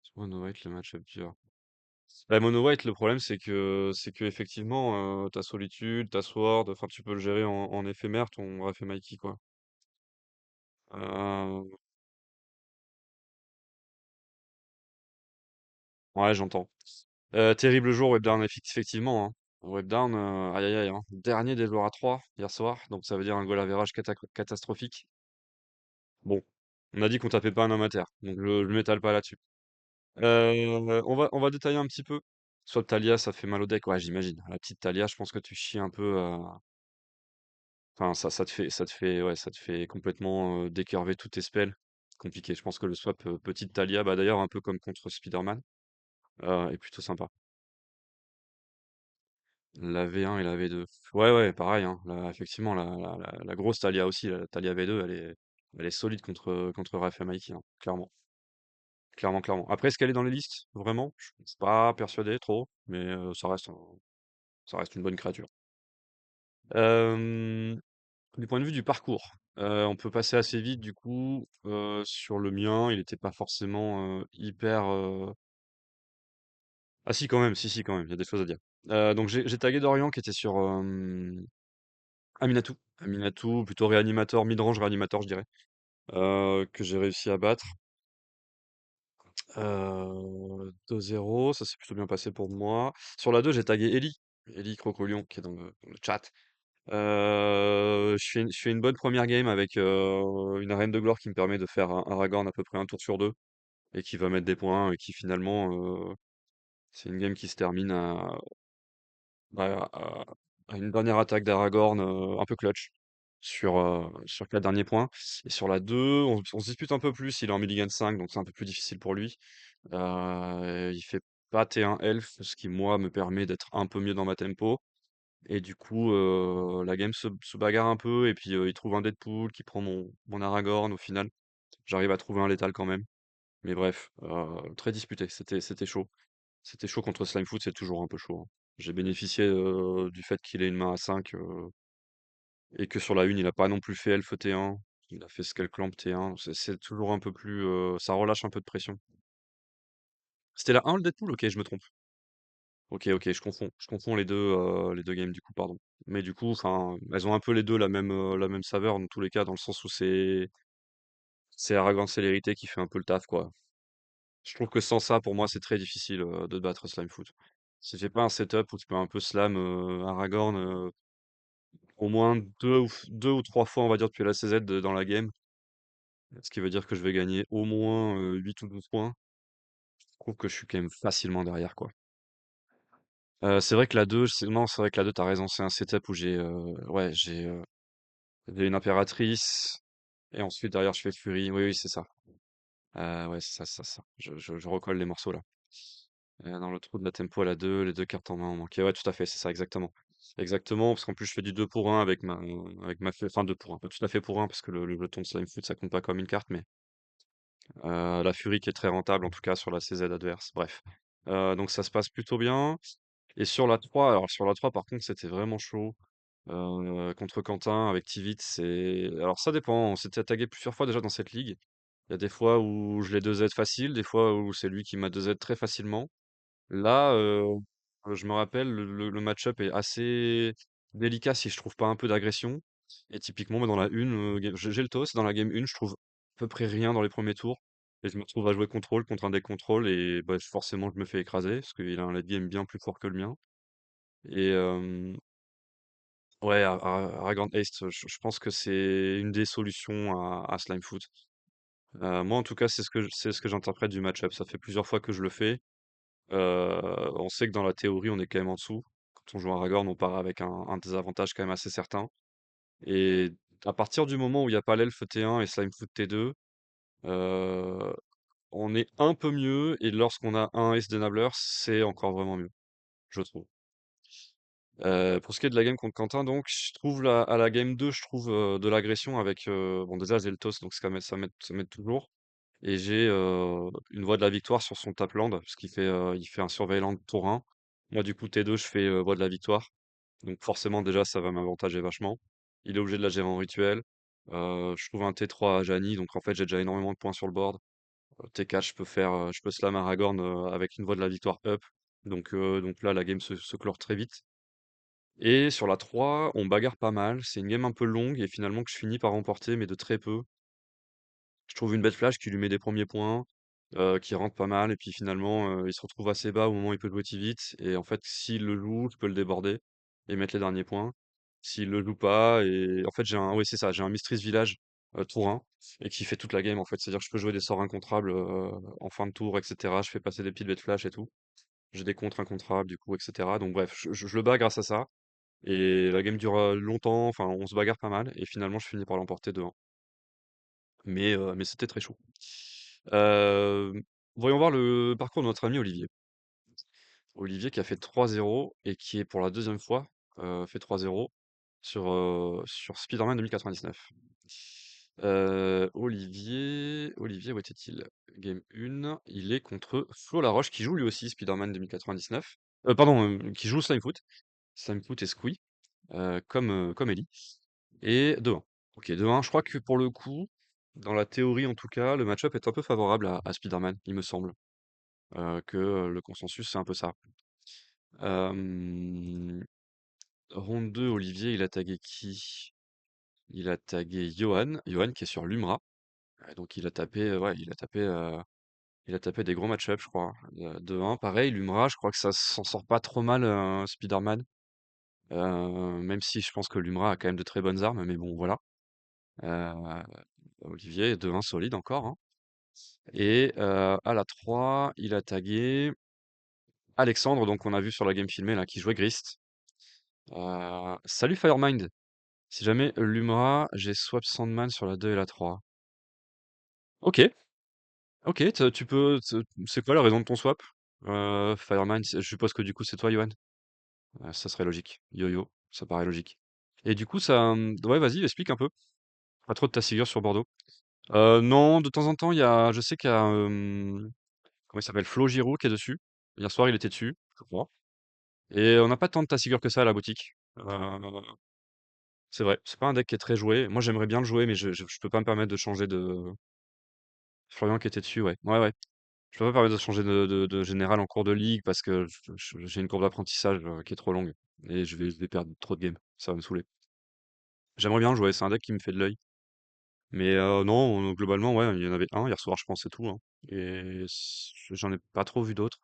S1: Sur Mono White, le match-up dur. Bah, Mono White, le problème, c'est que effectivement, ta solitude, ta sword, enfin, tu peux le gérer en éphémère, ton Raph et Mikey, quoi. Euh, ouais, j'entends. Terrible jour, Webdown, effectivement, hein. Webdown, aïe aïe aïe, hein. Dernier des joueurs à 3 hier soir, donc ça veut dire un goal average catastrophique. Bon, on a dit qu'on tapait pas un amateur, donc je m'étale pas là-dessus. On va détailler un petit peu. Soit Talia, ça fait mal au deck, ouais, j'imagine. La petite Talia, je pense que tu chies un peu. Enfin, ouais, ça te fait complètement décurver tous tes spells. Compliqué. Je pense que le swap petite Talia, bah d'ailleurs un peu comme contre Spider-Man, est plutôt sympa. La V1 et la V2. Ouais, ouais, pareil, hein. Effectivement, la grosse Talia aussi, la Talia V2, elle est solide contre Raph et Mikey, hein, clairement. Clairement, clairement. Après, est-ce qu'elle est dans les listes? Vraiment? Je suis pas persuadé trop, mais ça reste une bonne créature. Euh, du point de vue du parcours, on peut passer assez vite du coup sur le mien. Il n'était pas forcément hyper. Ah si quand même, si si quand même. Il y a des choses à dire. Donc j'ai tagué Dorian qui était sur Aminatou. Aminatou, plutôt réanimateur, mid-range réanimateur, je dirais, que j'ai réussi à battre. 2-0, ça s'est plutôt bien passé pour moi. Sur la 2, j'ai tagué Ellie. Ellie Crocolion qui est dans le chat. Je fais une bonne première game avec une arène de gloire qui me permet de faire un Aragorn à peu près un tour sur deux et qui va mettre des points et qui finalement c'est une game qui se termine à une dernière attaque d'Aragorn un peu clutch sur 4 derniers points. Et sur la 2, on se dispute un peu plus, il est en mulligan 5 donc c'est un peu plus difficile pour lui. Il fait pas T1 elf, ce qui moi me permet d'être un peu mieux dans ma tempo. Et du coup, la game se bagarre un peu et puis il trouve un Deadpool qui prend mon Aragorn au final. J'arrive à trouver un létal quand même. Mais bref, très disputé, c'était chaud. C'était chaud contre Slimefoot, c'est toujours un peu chaud, hein. J'ai bénéficié du fait qu'il ait une main à 5 et que sur la une, il a pas non plus fait Elfe T1. Il a fait Skullclamp T1. C'est toujours un peu plus. Ça relâche un peu de pression. C'était la 1 le Deadpool? Ok, je me trompe. Ok, ok, je confonds. Je confonds les deux games du coup, pardon. Mais du coup, enfin, elles ont un peu les deux la même saveur dans tous les cas, dans le sens où c'est Aragorn Célérité qui fait un peu le taf, quoi. Je trouve que sans ça, pour moi, c'est très difficile de battre Slimefoot. Si j'ai pas un setup où tu peux un peu slam Aragorn au moins deux ou trois fois, on va dire, depuis la CZ dans la game, ce qui veut dire que je vais gagner au moins 8 ou 12 points, je trouve que je suis quand même facilement derrière, quoi. C'est vrai que la 2, non, c'est vrai que la 2, t'as raison, c'est un setup où ouais, j'ai une impératrice, et ensuite derrière je fais Fury. Oui, oui, c'est ça. Ouais, c'est ça, c'est ça, c'est ça. Je recolle les morceaux là. Dans le trou de la tempo à la 2, les deux cartes en main ont manqué. Ouais, tout à fait, c'est ça, exactement. Exactement, parce qu'en plus je fais du 2 pour un avec ma enfin 2 pour un, pas tout à fait pour un parce que le jeton de Slime Foot ça compte pas comme une carte, mais la Fury qui est très rentable en tout cas sur la CZ adverse. Bref. Donc ça se passe plutôt bien. Et sur la 3, alors sur la 3 par contre c'était vraiment chaud. Contre Quentin avec Tivit, alors ça dépend, on s'était tagué plusieurs fois déjà dans cette ligue. Il y a des fois où je l'ai 2Z facile, des fois où c'est lui qui m'a 2Z très facilement. Là, je me rappelle, le match-up est assez délicat si je trouve pas un peu d'agression. Et typiquement, moi, dans la une, j'ai le toss, dans la game 1, je trouve à peu près rien dans les premiers tours. Et je me retrouve à jouer contrôle contre un deck contrôle et bah, forcément, je me fais écraser parce qu'il a un late game bien plus fort que le mien. Et ouais, Aragorn Haste, je pense que c'est une des solutions à Slimefoot. Moi, en tout cas, c'est ce que j'interprète du match-up. Ça fait plusieurs fois que je le fais. On sait que dans la théorie, on est quand même en dessous. Quand on joue Aragorn, on part avec un désavantage quand même assez certain. Et à partir du moment où il y a pas l'elfe T1 et Slimefoot T2, heu, on est un peu mieux et lorsqu'on a un Ace Denabler, c'est encore vraiment mieux, je trouve. Pour ce qui est de la game contre Quentin donc, je trouve à la game 2, je trouve, de l'agression avec, bon déjà j'ai le toss donc ça m'aide toujours et j'ai, une voie de la victoire sur son tap land parce il fait un surveillant tour 1. Moi du coup T2 je fais, voie de la victoire, donc forcément déjà ça va m'avantager vachement. Il est obligé de la gérer en rituel. Je trouve un T3 à Jani, donc en fait j'ai déjà énormément de points sur le board. T4 je peux slam Aragorn, avec une voie de la victoire up, donc là la game se clore très vite. Et sur la 3, on bagarre pas mal. C'est une game un peu longue et finalement que je finis par remporter, mais de très peu. Je trouve une bête flash qui lui met des premiers points, qui rentre pas mal, et puis finalement, il se retrouve assez bas au moment où il peut jouer vite. Et en fait, s'il le joue, je peux le déborder et mettre les derniers points. S'il le joue pas, et en fait, oui, c'est ça, j'ai un Mistress Village tour 1 et qui fait toute la game en fait. C'est-à-dire que je peux jouer des sorts incontrables en fin de tour, etc. Je fais passer des petites bêtes flash et tout. J'ai des contres incontrables du coup, etc. Donc bref, je le bats grâce à ça. Et la game dure, longtemps, enfin on se bagarre pas mal et finalement je finis par l'emporter 2-1. Mais c'était très chaud. Hem, Voyons voir le parcours de notre ami Olivier. Olivier qui a fait 3-0 et qui est pour la deuxième fois, fait 3-0 sur Spider-Man 2099. Olivier, où était-il? Game 1, il est contre Flo Laroche qui joue lui aussi Spider-Man 2099. Pardon, qui joue Slimefoot. Slimefoot et Squee, comme Ellie. Et 2-1. Ok, 2-1. Je crois que pour le coup, dans la théorie en tout cas, le match-up est un peu favorable à Spider-Man, il me semble. Le consensus, c'est un peu ça. Euh, Ronde 2, Olivier, il a tagué qui? Il a tagué Johan. Johan qui est sur l'Umra. Donc ouais, il a tapé des gros match-up, je crois. 2-1. Pareil, l'Umra, je crois que ça s'en sort pas trop mal, Spider-Man. Même si je pense que l'Umra a quand même de très bonnes armes, mais bon, voilà. Euh, Olivier, 2-1 solide encore, hein. Et à la 3, il a tagué Alexandre, donc on a vu sur la game filmée là, qui jouait Grist. Salut Firemind. Si jamais Lumra, j'ai swap Sandman sur la 2 et la 3. Ok, ok, c'est quoi la raison de ton swap? Firemind, je suppose que du coup c'est toi, Yoann? Ça serait logique. Yo-Yo, ça paraît logique. Et du coup, ça, ouais, vas-y, explique un peu. Pas trop de ta figure sur Bordeaux. Non, de temps en temps, je sais qu'il y a, comment il s'appelle? Flo Giraud qui est dessus. Hier soir, il était dessus, je crois. Et on n'a pas tant de Tassigure que ça à la boutique. C'est vrai, c'est pas un deck qui est très joué. Moi, j'aimerais bien le jouer, mais je peux pas me permettre de changer de. Florian qui était dessus, ouais. Ouais, ouais. Je peux pas me permettre de changer de général en cours de ligue parce que j'ai une courbe d'apprentissage qui est trop longue. Et je vais perdre trop de games. Ça va me saouler. J'aimerais bien le jouer, c'est un deck qui me fait de l'œil. Mais non, globalement, ouais, il y en avait un hier soir, je pense, c'est tout, hein. Et j'en ai pas trop vu d'autres.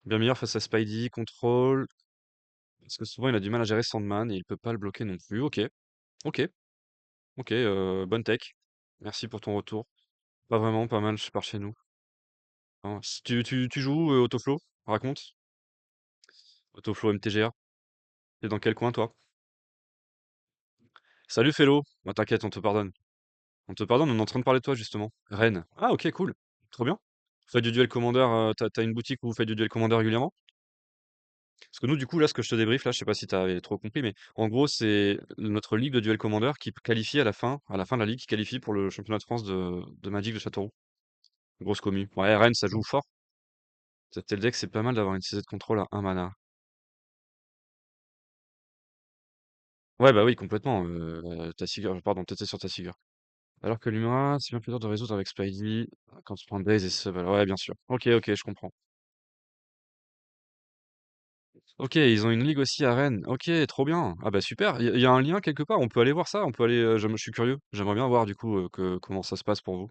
S1: Bien meilleur face à Spidey, contrôle. Parce que souvent, il a du mal à gérer Sandman et il peut pas le bloquer non plus. Ok, ok, ok, bonne tech. Merci pour ton retour. Pas vraiment, pas mal, je pars chez nous. Hein, tu joues Autoflow? Raconte. Autoflow MTGA. T'es dans quel coin, toi? Salut, Fellow. Bah, t'inquiète, on te pardonne. On te pardonne, on est en train de parler de toi, justement. Rennes. Ah, ok, cool. Trop bien. Vous faites du duel commander, t'as une boutique où vous faites du duel commander régulièrement? Parce que nous, du coup, là, ce que je te débriefe, là, je sais pas si t'avais trop compris, mais en gros, c'est notre ligue de duel commander qui qualifie à la fin de la ligue, qui qualifie pour le championnat de France de Magic de Châteauroux. Grosse commu. Ouais, Rennes, ça joue fort. Tel deck, c'est pas mal d'avoir une CZ de contrôle à un mana. Ouais, bah oui, complètement. Ta Seagull, pardon, t'étais sur ta Seagull. Alors que l'Humara, c'est bien plus dur de résoudre avec Spidey quand tu prends Blaze et Sebel. Ouais, bien sûr. Ok, ok, je comprends. Ok, ils ont une ligue aussi à Rennes. Ok, trop bien. Ah bah super. Il y a un lien quelque part. On peut aller voir ça. On peut aller. Je suis curieux. J'aimerais bien voir du coup comment ça se passe pour vous.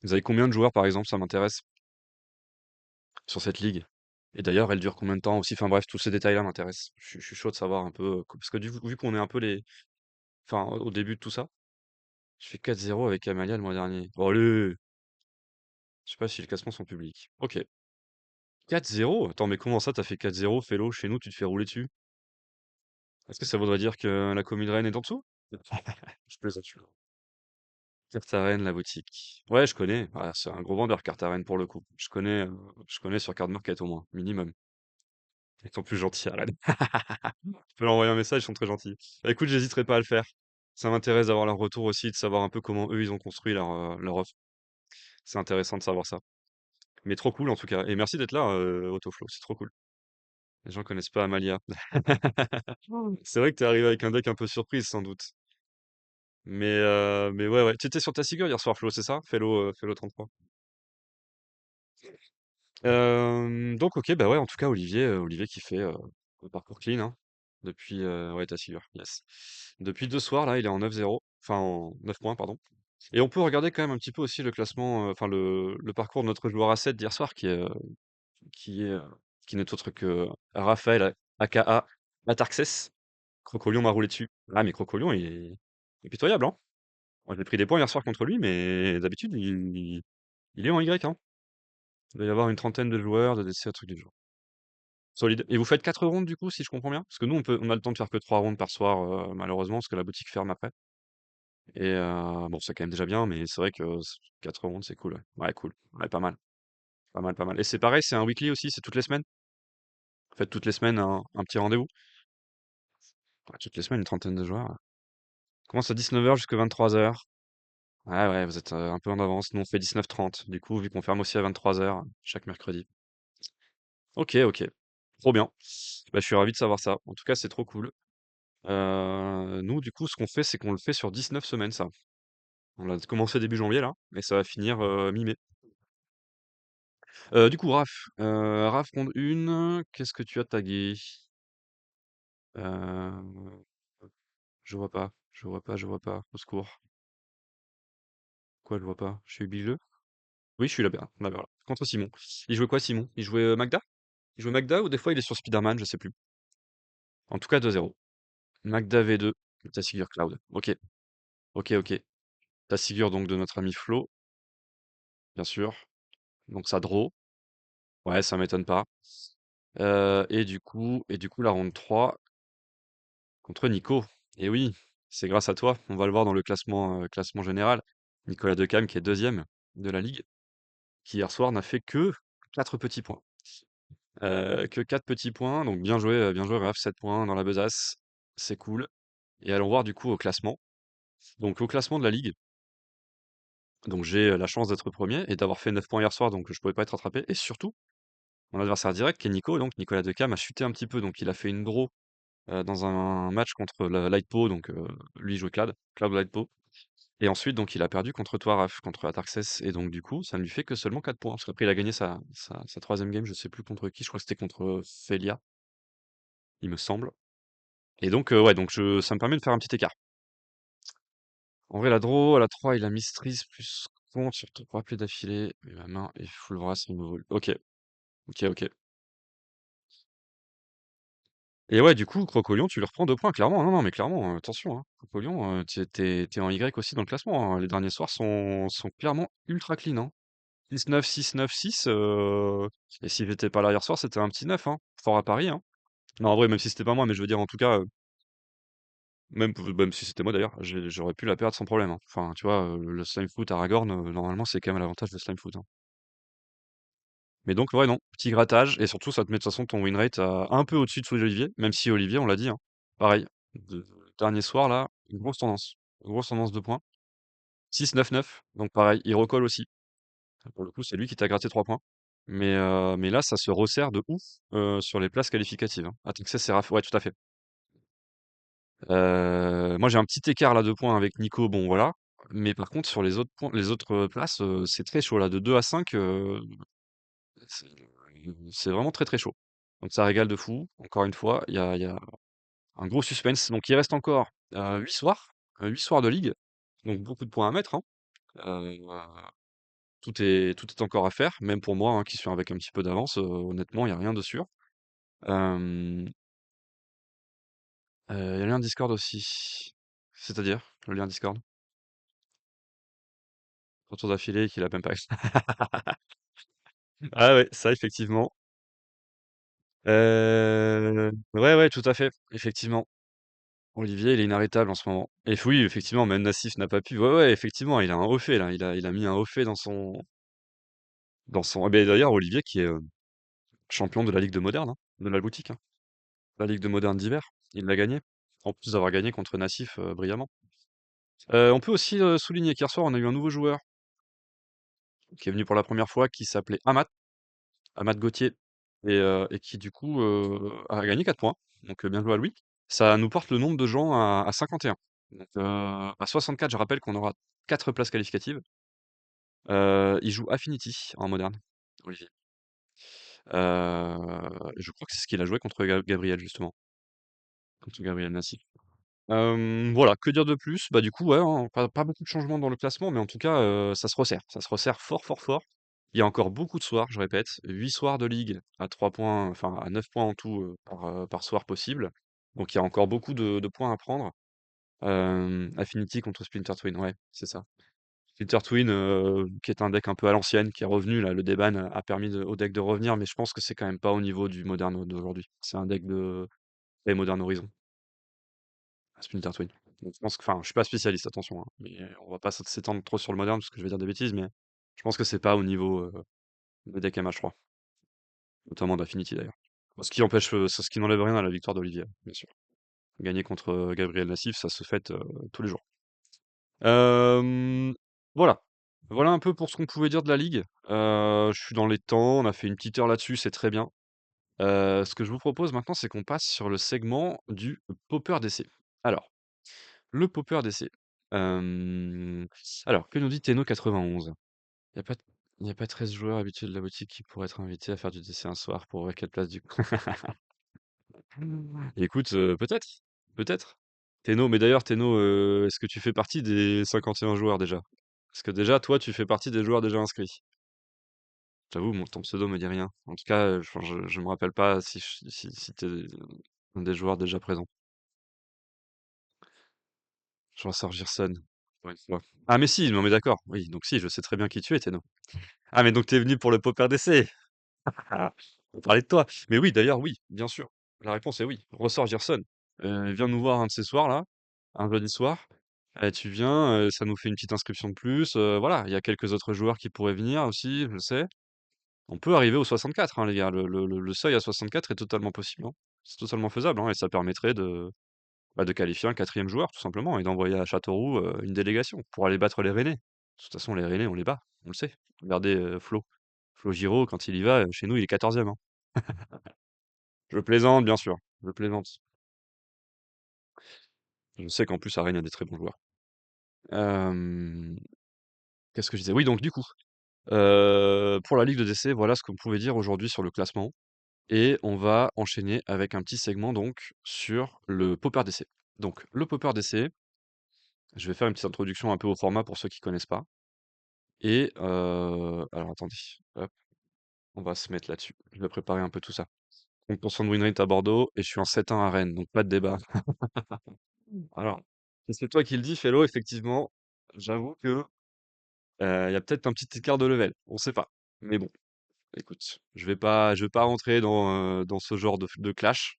S1: Vous avez combien de joueurs par exemple? Ça m'intéresse sur cette ligue. Et d'ailleurs, elle dure combien de temps aussi? Enfin bref, tous ces détails-là m'intéressent. Je suis chaud de savoir un peu parce que vu qu'on est un peu enfin au début de tout ça, je fais 4-0 avec Amalia le mois dernier. Bon allez, je sais pas si les classements sont publics. Ok. 4-0? Attends, mais comment ça, t'as fait 4-0, Fellow? Chez nous, tu te fais rouler dessus? Est-ce que ça voudrait dire que la commune Rennes est en dessous? Je plaisante. Cartaren, la boutique. Ouais, je connais. Ah, c'est un gros vendeur, Cartaren, pour le coup. Je connais sur Card Market au moins, minimum. Ils sont plus gentils, Rennes. Tu peux leur envoyer un message, ils sont très gentils. Bah, écoute, j'hésiterai pas à le faire. Ça m'intéresse d'avoir leur retour aussi, de savoir un peu comment eux, ils ont construit leur offre. C'est intéressant de savoir ça. Mais trop cool, en tout cas. Et merci d'être là, Autoflow, c'est trop cool. Les gens connaissent pas Amalia. C'est vrai que t'es arrivé avec un deck un peu surprise, sans doute. Mais ouais, ouais. Tu étais sur ta Seagull hier soir, Flo, c'est ça? Fellow 33. Donc ok, bah ouais, en tout cas, Olivier qui fait le parcours clean, hein, depuis, ouais, ta Seagull, yes. Depuis 2 soirs, là, il est en 9-0, enfin en 9 points, pardon. Et on peut regarder quand même un petit peu aussi le classement, enfin le parcours de notre joueur A7 d'hier soir, qui est, qui n'est autre que Raphaël, aka Atarxès. Crocolion m'a roulé dessus. Ah, mais Crocolion, il est pitoyable, hein. Moi, j'ai pris des points hier soir contre lui, mais d'habitude, il est en Y, hein. Il doit y avoir une trentaine de joueurs, de DC, un truc du genre. Solide. Et vous faites 4 rondes, du coup, si je comprends bien? Parce que nous, on a le temps de faire que 3 rondes par soir, malheureusement, parce que la boutique ferme après. Et bon, c'est quand même déjà bien, mais c'est vrai que 4 rondes, c'est cool. Ouais, ouais, cool. Ouais, pas mal. Pas mal, pas mal. Et c'est pareil, c'est un weekly aussi, c'est toutes les semaines? Faites toutes les semaines un petit rendez-vous? Ouais, toutes les semaines, une trentaine de joueurs. Ouais. Commence à 19h jusqu'à 23h. Ouais, ouais, vous êtes un peu en avance. Nous, on fait 19h30. Du coup, vu qu'on ferme aussi à 23h chaque mercredi. Ok, ok. Trop bien. Bah, je suis ravi de savoir ça. En tout cas, c'est trop cool. Nous, du coup, ce qu'on fait, c'est qu'on le fait sur 19 semaines, ça. On a commencé début janvier, là, et ça va finir mi-mai. Du coup, Raph, ronde 1, qu'est-ce que tu as tagué? Euh, je vois pas, je vois pas, je vois pas. Au secours. Quoi, je vois pas? Je suis obligé? Oui, je suis là-bas. Là, voilà. Contre Simon. Il jouait quoi, Simon? Il jouait Magda? Il jouait Magda ou des fois il est sur Spider-Man, je sais plus. En tout cas, 2-0. Magda V2, ta figure Cloud. Ok, ok, ok. Ta figure donc de notre ami Flo, bien sûr. Donc ça draw. Ouais, ça m'étonne pas. Et du coup, la ronde 3 contre Nico. Et oui, c'est grâce à toi. On va le voir dans le classement général. Nicolas Decam qui est deuxième de la ligue. qui hier soir n'a fait que 4 petits points. Que 4 petits points, donc bien joué Raph, 7 points dans la besace, c'est cool. Et allons voir du coup au classement. Donc au classement de la ligue, donc j'ai la chance d'être premier et d'avoir fait 9 points hier soir, donc je pouvais pas être rattrapé. Et surtout, mon adversaire direct, qui est Nico, donc Nicolas Decam, a chuté un petit peu, donc il a fait une draw dans un match contre la Lightpo, donc lui il jouait Cloud Lightpo. Et ensuite, donc il a perdu contre toi, Raph, contre Atarxes, et donc du coup, ça ne lui fait que seulement 4 points. Parce qu'après, il a gagné sa troisième game, je sais plus contre qui, je crois que c'était contre Felia, il me semble. Et donc, ouais, donc ça me permet de faire un petit écart. En vrai, la draw, à la 3, il a Mistrise plus contre sur 3 plays d'affilée, et ma main est full brass au nouveau. Ok, ok, ok. Et ouais, du coup, Crocolion, tu lui reprends 2 points, clairement. Non, non, mais clairement, attention, hein. Crocolion, t'es en Y aussi dans le classement, hein. Les derniers soirs sont clairement ultra clean, hein. 6-9, 6-9, 6, et si j'étais pas là hier soir, c'était un petit 9, hein. Fort à Paris, hein. Non, en vrai, même si c'était pas moi, mais je veux dire, en tout cas, même si c'était moi d'ailleurs, j'aurais pu la perdre sans problème, hein. Enfin, tu vois, le Slime Foot Aragorn, normalement, c'est quand même l'avantage de Slime Foot, hein. Mais donc, ouais, non, petit grattage, et surtout, ça te met de toute façon ton win rate un peu au-dessus de celui d'Olivier, même si Olivier, on l'a dit, hein, pareil, dernier soir, là, une grosse tendance de points. 6-9-9, donc pareil, il recolle aussi. Pour le coup, c'est lui qui t'a gratté 3 points. Mais là, ça se resserre de ouf sur les places qualificatives, hein. Atrixes et Raph, ouais, tout à fait. Moi, j'ai un petit écart là de points avec Nico, bon voilà. Mais par contre, sur les autres points, les autres places, c'est très chaud là. De 2 à 5, c'est c'est vraiment très très chaud. Donc ça régale de fou. Encore une fois, il y a un gros suspense. Donc il reste encore 8 soirs, 8 soirs de ligue. Donc beaucoup de points à mettre, hein. Euh, tout est encore à faire, même pour moi, hein, qui suis avec un petit peu d'avance. Honnêtement, il y a rien de sûr. Hem, il y a le lien Discord aussi. C'est-à-dire? Le lien Discord? 3 tours d'affilée qu'il a même pas ah ouais, ça effectivement. Ouais, ouais, tout à fait, effectivement. Olivier, il est inarrêtable en ce moment. Et oui, effectivement, même Nassif n'a pas pu. Ouais, ouais, effectivement, il a un haut fait là. Il a mis un haut fait dans son. Ah ben, d'ailleurs, Olivier qui est champion de la Ligue de Moderne, hein, de la boutique, hein. La Ligue de Moderne d'hiver. Il l'a gagné. En plus d'avoir gagné contre Nassif brillamment. On peut aussi souligner qu'hier soir, on a eu un nouveau joueur qui est venu pour la première fois, qui s'appelait Amat Gauthier, et qui du coup a gagné 4 points. Donc bien joué à lui. Ça nous porte le nombre de gens à 51. Donc à 64, je rappelle qu'on aura 4 places qualificatives. Il joue Affinity en moderne, Olivier. Je crois que c'est ce qu'il a joué contre Gabriel justement, contre Gabriel Nassif. Voilà, que dire de plus? Bah, du coup, ouais, hein, pas beaucoup de changements dans le classement, mais en tout cas, ça se resserre fort, fort, fort. Il y a encore beaucoup de soirs, je répète, 8 soirs de ligue à 3 points, enfin à 9 points en tout, par soir possible. Donc il y a encore beaucoup de points à prendre. Affinity contre Splinter Twin, ouais, c'est ça. Splinter Twin, qui est un deck un peu à l'ancienne, qui est revenu là, le déban a permis au deck de revenir, mais je pense que c'est quand même pas au niveau du moderne d'aujourd'hui. C'est un deck de Modern Horizon. Splinter Twin. Donc je pense que, enfin, je suis pas spécialiste, attention, hein, mais on va pas s'étendre trop sur le moderne parce que je vais dire des bêtises, mais je pense que c'est pas au niveau des decks MH3, notamment d'Affinity d'ailleurs. Ce qui n'enlève rien à la victoire d'Olivier, bien sûr. Gagner contre Gabriel Nassif, ça se fête tous les jours. Euh, voilà. Voilà un peu pour ce qu'on pouvait dire de la ligue. Je suis dans les temps, on a fait une petite heure là-dessus, c'est très bien. Ce que je vous propose maintenant, c'est qu'on passe sur le segment du Popper d'essai. Alors, le Popper d'essai. Hem, alors, que nous dit Tenno91? Il y a pas il y a pas 13 joueurs habitués de la boutique qui pourraient être invités à faire du DC un soir pour quelle place du coup? Écoute, peut-être, peut-être. Tenno, mais d'ailleurs Tenno, est-ce que tu fais partie des 51 joueurs déjà? Parce que déjà, toi, tu fais partie des joueurs déjà inscrits. J'avoue, ton pseudo me dit rien. En tout cas, je me rappelle pas si tu un des joueurs déjà présents. Je ressors Gerson, pour une fois. Ah mais si, non mais d'accord, oui, donc si, je sais très bien qui tu es, Tenno. Ah mais donc t'es venu pour le Popper d'essai? Ah, on parlait de toi. Mais oui, d'ailleurs, oui, bien sûr. La réponse est oui. Ressort Gerson. Viens nous voir un de ces soirs là, un jeudi soir. Tu viens, ça nous fait une petite inscription de plus, voilà. Il y a quelques autres joueurs qui pourraient venir aussi, je sais. On peut arriver aux 64, hein, les gars. Le seuil à 64 est totalement possible, hein. C'est totalement faisable, hein, et ça permettrait de qualifier un quatrième joueur, tout simplement, et d'envoyer à Châteauroux, une délégation pour aller battre les Rennais. De toute façon, les Rennais, on les bat, on le sait. Regardez, Flo. Flo Giraud, quand il y va, chez nous, il est 14e, hein. Je plaisante, bien sûr, je plaisante. Je sais qu'en plus, à Rennes, il y a des très bons joueurs. Hem, Qu'est-ce que je disais? Oui, donc du coup, pour la ligue de DC, voilà ce qu'on pouvait dire aujourd'hui sur le classement, et on va enchaîner avec un petit segment donc sur le Popper DC. Donc le Popper DC, je vais faire une petite introduction un peu au format pour ceux qui connaissent pas, et alors attendez, hop, on va se mettre là-dessus. Je vais préparer un peu tout ça. Donc pour son win rate à Bordeaux et je suis en 7-1 à Rennes, donc pas de débat. Alors, si c'est toi qui le dis, Fellow, effectivement, j'avoue que, il y a peut-être un petit écart de level, on sait pas. Mais bon, écoute, je vais pas rentrer dans ce genre de clash.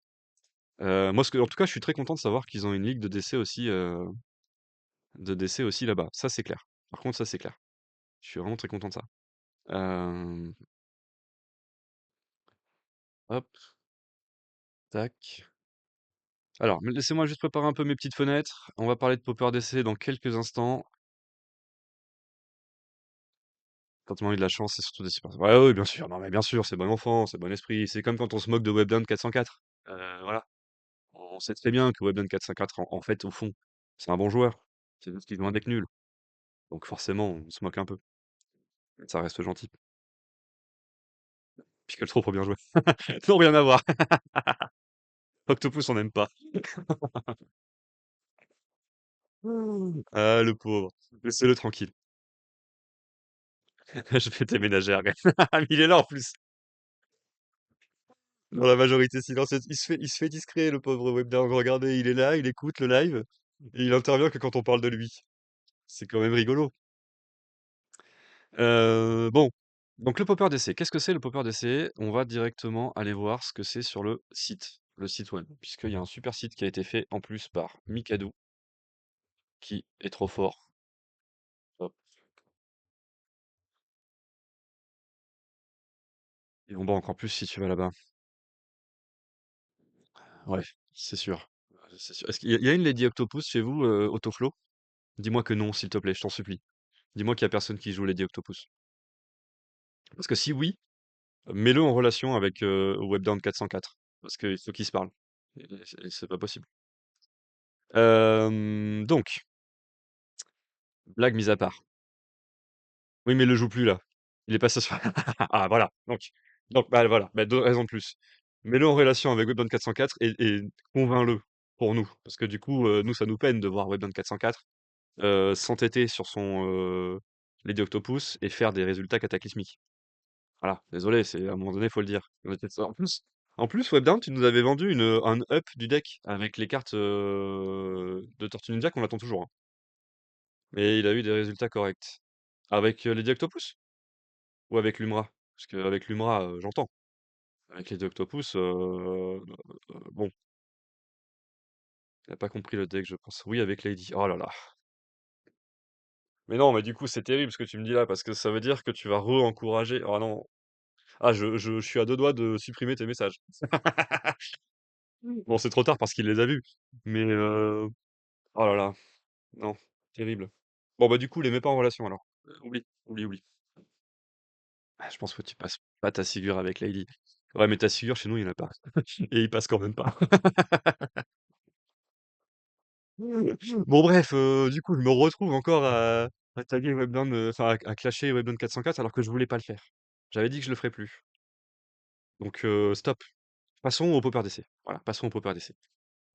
S1: Moi, en tout cas, je suis très content de savoir qu'ils ont une ligue de décès aussi là-bas. Ça, c'est clair. Par contre, ça, c'est clair. Je suis vraiment très content de ça. Hem, Hop, tac. Alors, laissez-moi juste préparer un peu mes petites fenêtres. On va parler de Popper DC dans quelques instants. Quand on a eu de la chance, c'est surtout des super. Ouais, ouais, bien sûr. Non, mais bien sûr, c'est bon enfant, c'est bon esprit. C'est comme quand on se moque de Webdown 404. Voilà. On sait très bien que Webdown 404, en fait, au fond, c'est un bon joueur. C'est juste qu'ils ont un deck nul. Donc forcément, on se moque un peu. Ça reste gentil. Pique trop bien joué. Non, rien à voir. Octopus, on n'aime pas. Ah, le pauvre. Laissez-le tranquille. Je vais déménager à Rennes. Mais il est là en plus. Dans la majorité silencieuse. Il se fait discret, le pauvre Webdown. Regardez, il est là, il écoute le live. Et il intervient que quand on parle de lui. C'est quand même rigolo. Bon. Donc le Popper DC. Qu'est-ce que c'est le Popper DC? On va directement aller voir ce que c'est sur le site web. Puisqu'il y a un super site qui a été fait en plus par Mikado, qui est trop fort. Hop. Et on bat encore plus si tu vas là-bas. Ouais, c'est sûr. C'est sûr. Est-ce qu'il y a une Lady Octopus chez vous, Autoflow? Dis-moi que non, s'il te plaît, je t'en supplie. Dis-moi qu'il y a personne qui joue Lady Octopus. Parce que si oui, mets-le en relation avec Webdown 404. Parce qu'il faut qu'ils se parlent. Et c'est pas possible. Donc, blague mise à part. Oui, mais il le joue plus là. Il est passé sur. Ah, voilà. Donc bah, voilà. Bah, deux raisons de plus. Mets-le en relation avec Webdown 404 et convainc-le pour nous. Parce que du coup, nous, ça nous peine de voir Webdown 404 s'entêter sur son Lady Octopus et faire des résultats cataclysmiques. Voilà, désolé, c'est à un moment donné, faut le dire. On était ça. En plus, Webdown, tu nous avais vendu un up du deck avec les cartes de Tortue Ninja qu'on attend toujours, hein. Mais il a eu des résultats corrects. Avec Lady Octopus? Ou avec Lumra? Parce qu'avec Lumra, j'entends. Avec Lady Octopus, bon, il a pas compris le deck, je pense. Oui, avec Lady. Oh là là. Mais non, mais du coup, c'est terrible ce que tu me dis là, parce que ça veut dire que tu vas re-encourager. Oh non. Ah, je suis à deux doigts de supprimer tes messages. Bon, c'est trop tard parce qu'il les a vus. Mais oh là là, non, terrible. Bon, bah du coup, les mets pas en relation alors. Oublie, oublie, oublie. Ah, je pense que tu passes pas ta figure avec Lady. Ouais, mais ta figure, chez nous, il y en a pas. Et il passe quand même pas. Bon, bref, du coup, je me retrouve encore à taguer Webdown, enfin, à clasher Webdown 404 alors que je voulais pas le faire. J'avais dit que je le ferais plus. Donc, stop. Passons au Popper DC. Voilà, passons au Popper DC.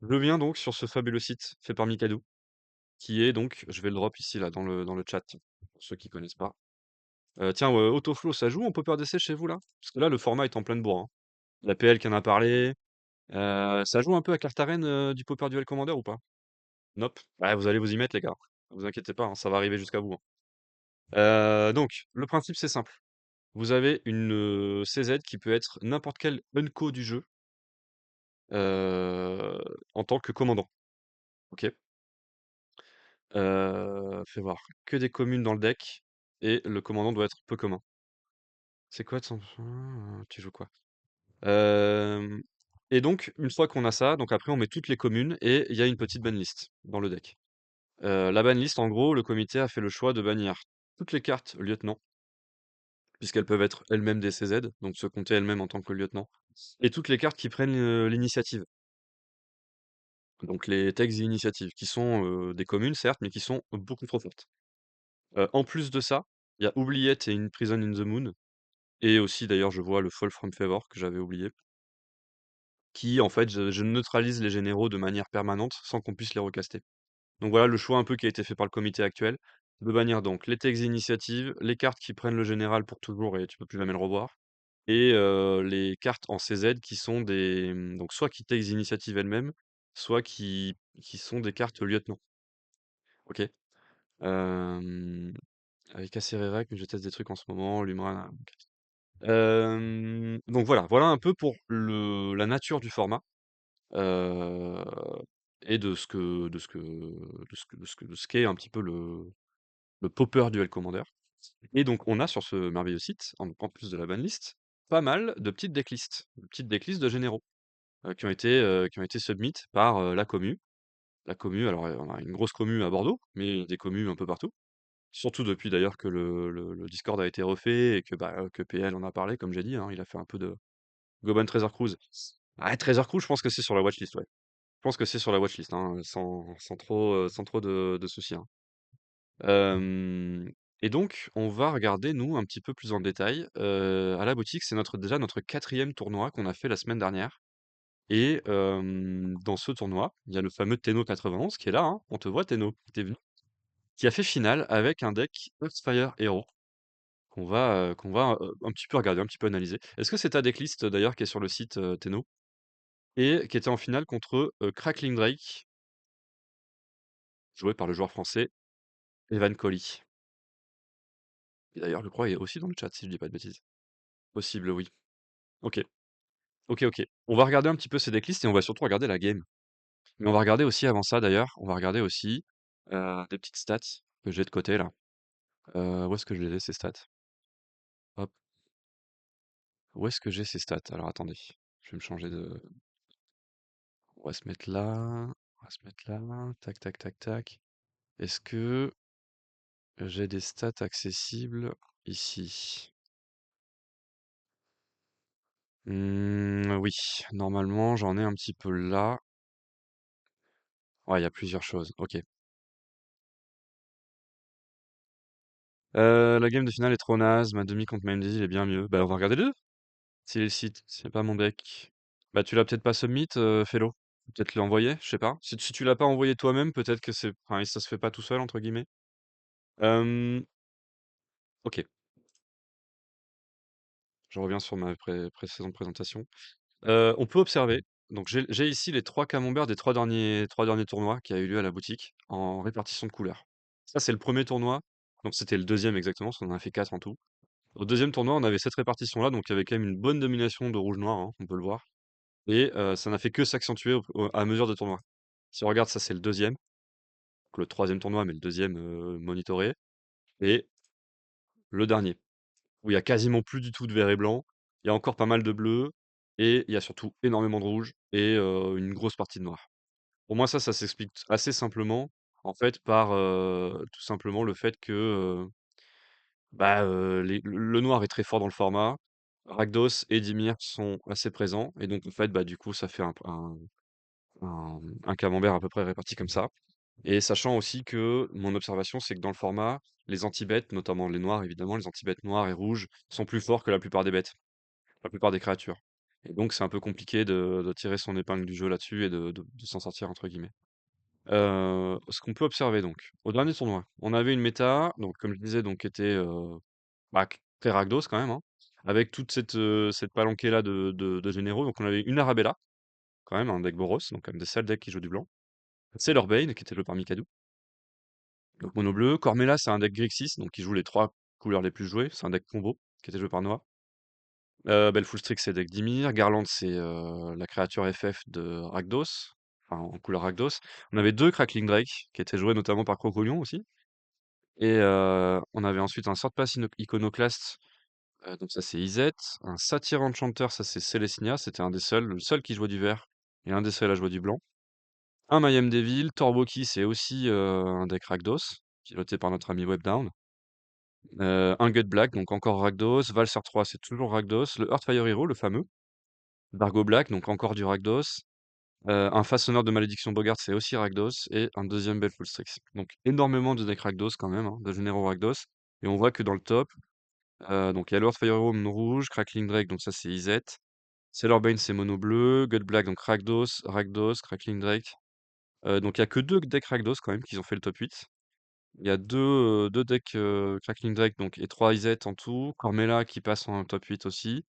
S1: Je viens donc sur ce fabuleux site fait par Mikado, qui est donc, je vais le drop ici là dans le chat, pour ceux qui connaissent pas. Tiens, Autoflow, ça joue en Popper DC chez vous là? Parce que là, le format est en pleine bourre, hein. La PL qui en a parlé. Ça joue un peu à carte arène du Popper Duel Commander ou pas? Nope. Ouais, vous allez vous y mettre les gars. Vous inquiétez pas, hein, ça va arriver jusqu'à vous, hein. Donc, le principe c'est simple. Vous avez une CZ qui peut être n'importe quel unco du jeu en tant que commandant. Ok? Fais voir. Que des communes dans le deck et le commandant doit être peu commun. C'est quoi de son tu joues quoi? Hem et donc une fois qu'on a ça, donc après on met toutes les communes et il y a une petite banlist dans le deck. La banlist en gros, le comité a fait le choix de bannir toutes les cartes lieutenant, puisqu'elles peuvent être elles-mêmes des CZ, donc se compter elles-mêmes en tant que lieutenant, et toutes les cartes qui prennent, l'initiative. Donc les Tex initiatives qui sont, des communes certes, mais qui sont beaucoup trop fortes. En plus de ça, il y a Oubliette et une Prison in the Moon, et aussi d'ailleurs je vois le Fall from Favor que j'avais oublié, qui en fait je neutralise les généraux de manière permanente sans qu'on puisse les recaster. Donc voilà le choix un peu qui a été fait par le comité actuel, de bannir donc les Tex initiatives, les cartes qui prennent le général pour toujours et tu peux plus jamais le revoir, et les cartes en CZ qui sont des, donc soit qui Tex initiative elles-mêmes, soit qui sont des cartes lieutenant. OK? Hem, avec Acererac, mais je teste des trucs en ce moment, Lumra, OK. Donc voilà un peu pour la nature du format, heu et de ce qu'est un petit peu le popper Duel Commander, et donc on a sur ce merveilleux site, en plus de la banlist, pas mal de petites decklists de généraux, qui ont été submit par, la commu. La commu, alors, on a une grosse commu à Bordeaux, mais des commus un peu partout. Surtout depuis d'ailleurs que le Discord a été refait et que, bah, que PL en a parlé, comme j'ai dit, hein, il a fait un peu de Goban Treasure Cruise. Ah, Treasure Cruise, je pense que c'est sur la watchlist, ouais. Je pense que c'est sur la watchlist, hein, sans trop de soucis, hein. Hem et donc on va regarder, nous, un petit peu plus en détail, à la boutique. C'est déjà notre quatrième tournoi qu'on a fait la semaine dernière, et dans ce tournoi, il y a le fameux Tenno 91 qui est là, hein. On te voit Tenno, tu venu, qui a fait finale avec un deck Earthfire Hero. Qu'on va un petit peu regarder, un petit peu analyser. Est-ce que c'est ta decklist d'ailleurs qui est sur le site, Tenno, et qui était en finale contre, Crackling Drake, joué par le joueur français Evan Coley. Et d'ailleurs je crois il est aussi dans le chat si je dis pas de bêtises. Possible, oui. OK. OK, OK. On va regarder un petit peu ces decklists et on va surtout regarder la game. Mais on va regarder aussi avant ça d'ailleurs, on va regarder aussi, des petites stats que j'ai de côté là. Où est-ce que je les ai ces stats? Hop, où est-ce que j'ai ces stats? Alors attendez, je vais me changer de on va se mettre là, on va se mettre là, tac, tac, tac, tac. Est-ce que j'ai des stats accessibles ici? Oui, normalement j'en ai un petit peu là. Ouais, il y a plusieurs choses. OK. La game de finale est trop naze, ma demi contre Mandy, il est bien mieux. Bah, on va regarder les 2, si les sites, c'est pas mon deck. Bah, tu l'as peut-être pas submit, Fellow? Peut-être l'envoyer, je sais pas. Si tu l'as pas envoyé toi-même, peut-être que c'est enfin, ça se fait pas tout seul entre guillemets. Hem, OK, je reviens sur ma précédente présentation. On peut observer, donc j'ai ici les 3 camemberts des 3 derniers tournois qui a eu lieu à la boutique en répartition de couleurs. Ça, c'est le premier tournoi, donc c'était le deuxième exactement, parce qu'on en a fait 4 en tout. Au deuxième tournoi, on avait cette répartition-là, donc il y avait quand même une bonne domination de rouge-noir, hein, on peut le voir, et ça n'a fait que s'accentuer à mesure de tournoi. Si on regarde, ça c'est le deuxième, donc le troisième tournoi, mais le deuxième monitoré, et le dernier, où il y a quasiment plus du tout de vert et blanc, il y a encore pas mal de bleu, et il y a surtout énormément de rouge et une grosse partie de noir. Pour moi, ça s'explique assez simplement, en fait, par, tout simplement le fait que, bah, le noir est très fort dans le format, Rakdos et Dimir sont assez présents, et donc en fait, bah, du coup, ça fait un camembert à peu près réparti comme ça, et sachant aussi que mon observation, c'est que dans le format, les anti-bêtes, notamment les noirs évidemment, les anti-bêtes noirs et rouges sont plus forts que la plupart des bêtes, la plupart des créatures, et donc c'est un peu compliqué de tirer son épingle du jeu là-dessus et de «s'en sortir» entre guillemets. Ce qu'on peut observer donc, au dernier tournoi, on avait une méta, donc comme je disais, donc qui était, bah, très Rakdos quand même, hein, avec toute cette palanquée-là de généraux. Donc on avait une Arabella, quand même, un deck Boros, donc quand même des sales decks qui jouent du blanc. Sailor Bane, qui était joué par Mikado, donc mono bleu. Cormella, c'est un deck Grixis, donc qui joue les 3 couleurs les plus jouées. C'est un deck combo, qui était joué par Noah. Belfull Strix, c'est deck Dimir. Garland, c'est la créature FF de Rakdos. enfin, en couleur Rakdos. On avait 2 Crackling Drake, qui étaient joués notamment par Crocolion aussi. Et on avait ensuite un Sword Pass Iconoclast, donc ça c'est Izet. Un Satyr Enchanter, ça c'est Celestia, c'était un des seuls, le seul qui jouait du vert et un des seuls à jouer du blanc. Un Mayhem Devil, Torboki, c'est aussi un deck Rakdos, piloté par notre ami Webdown. Un Gut Black, donc encore Rakdos. Valser 3, c'est toujours Rakdos. Le Earthfire Hero, le fameux. Dargo Black, donc encore du Rakdos. Un Façonneur de Malédiction Bogart, c'est aussi Rakdos. Et un deuxième Baleful Strix. Donc énormément de decks Rakdos quand même, hein, de généraux Rakdos. Et on voit que dans le top, donc il y a le Earthfire Hero mono rouge, Crackling Drake, donc ça c'est Izet. Sailor Bane, c'est mono bleu. Gut Black, donc Rakdos, Rakdos, Crackling Drake. Donc il y a que 2 decks Rakdos quand même qui ont fait le top 8. Il y a deux decks Crackling Drake donc, et 3 Izet en tout. Cormella qui passe en top 8 aussi.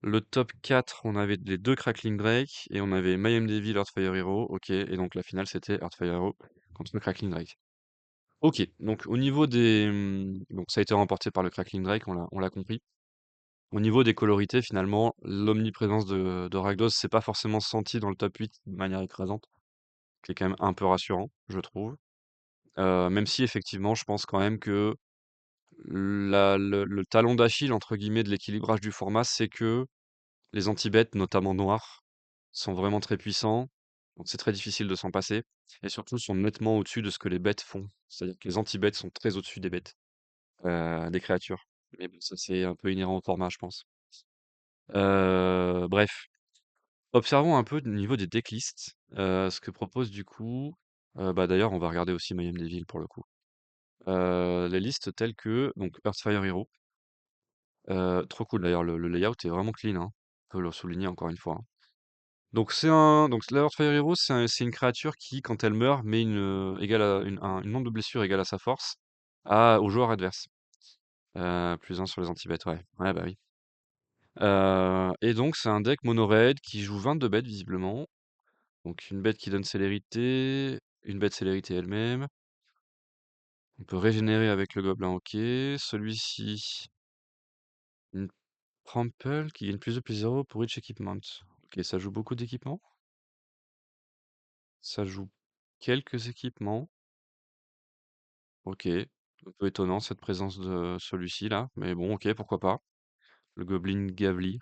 S1: Le top 4, on avait les 2 Crackling Drake et on avait Mayhem Devil, Earthfire Hero. Ok, et donc la finale c'était Earthfire Hero contre le Crackling Drake. Ok, donc au niveau des. Donc ça a été remporté par le Crackling Drake, on l'a compris. Au niveau des colorités, finalement, l'omniprésence de Rakdos, c'est pas forcément senti dans le top 8 de manière écrasante, qui est quand même un peu rassurant, je trouve. Même si effectivement, je pense quand même que le talon d'Achille, entre guillemets, de l'équilibrage du format, c'est que les anti-bêtes, notamment noirs, sont vraiment très puissants. Donc c'est très difficile de s'en passer. Et surtout, sont nettement au-dessus de ce que les bêtes font. C'est-à-dire que les anti-bêtes sont très au-dessus des bêtes, des créatures. Mais bon, ça c'est un peu inhérent au format, je pense. Bref, observons un peu au niveau des decklists, ce que propose du coup. Bah d'ailleurs, on va regarder aussi Mayhem Devil pour le coup. Les listes telles que donc Earthfire Hero. Trop cool d'ailleurs, le layout est vraiment clean, hein. On peut le souligner encore une fois, hein. Donc la Fire Hero, c'est une créature qui, quand elle meurt, met égale à une nombre de blessures égal à sa force au joueur adverse. +1 sur les anti-bêtes, ouais. Ouais, bah oui. Et donc c'est un deck mono red qui joue 22 bêtes visiblement. Donc une bête qui donne célérité, une bête célérité elle-même. On peut régénérer avec le gobelin, ok. Celui-ci, une Trample qui gagne +2/+0 pour each equipment. Ok, ça joue beaucoup d'équipements. Ça joue quelques équipements. Ok. Un peu étonnant cette présence de celui-ci là. Mais bon, ok, pourquoi pas. Le Goblin Gavli.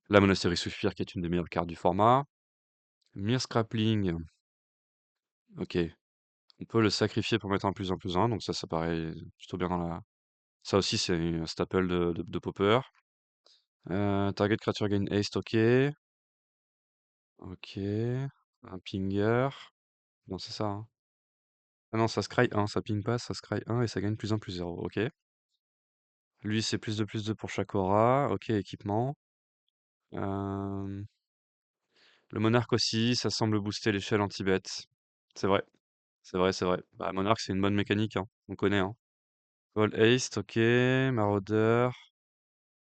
S1: La Monastery Suffire qui est une des meilleures cartes du format. Mir Scrappling. Ok. On peut le sacrifier pour mettre un +1/+1. Donc ça paraît plutôt bien dans la. Ça aussi, c'est un staple de Popper. Target creature gain haste, ok. Ok. Un pinger. Non, c'est ça, hein. Ah non, ça scry 1, ça ping pas, ça scry 1 et ça gagne +1/+0. Ok. Lui, c'est +2/+2 pour chaque aura. Ok, équipement. Euh, Le monarque aussi, ça semble booster l'échelle anti-bête. C'est vrai, c'est vrai, c'est vrai. Bah, monarque, c'est une bonne mécanique, hein. On connaît, hein. Call Haste, ok. Marauder.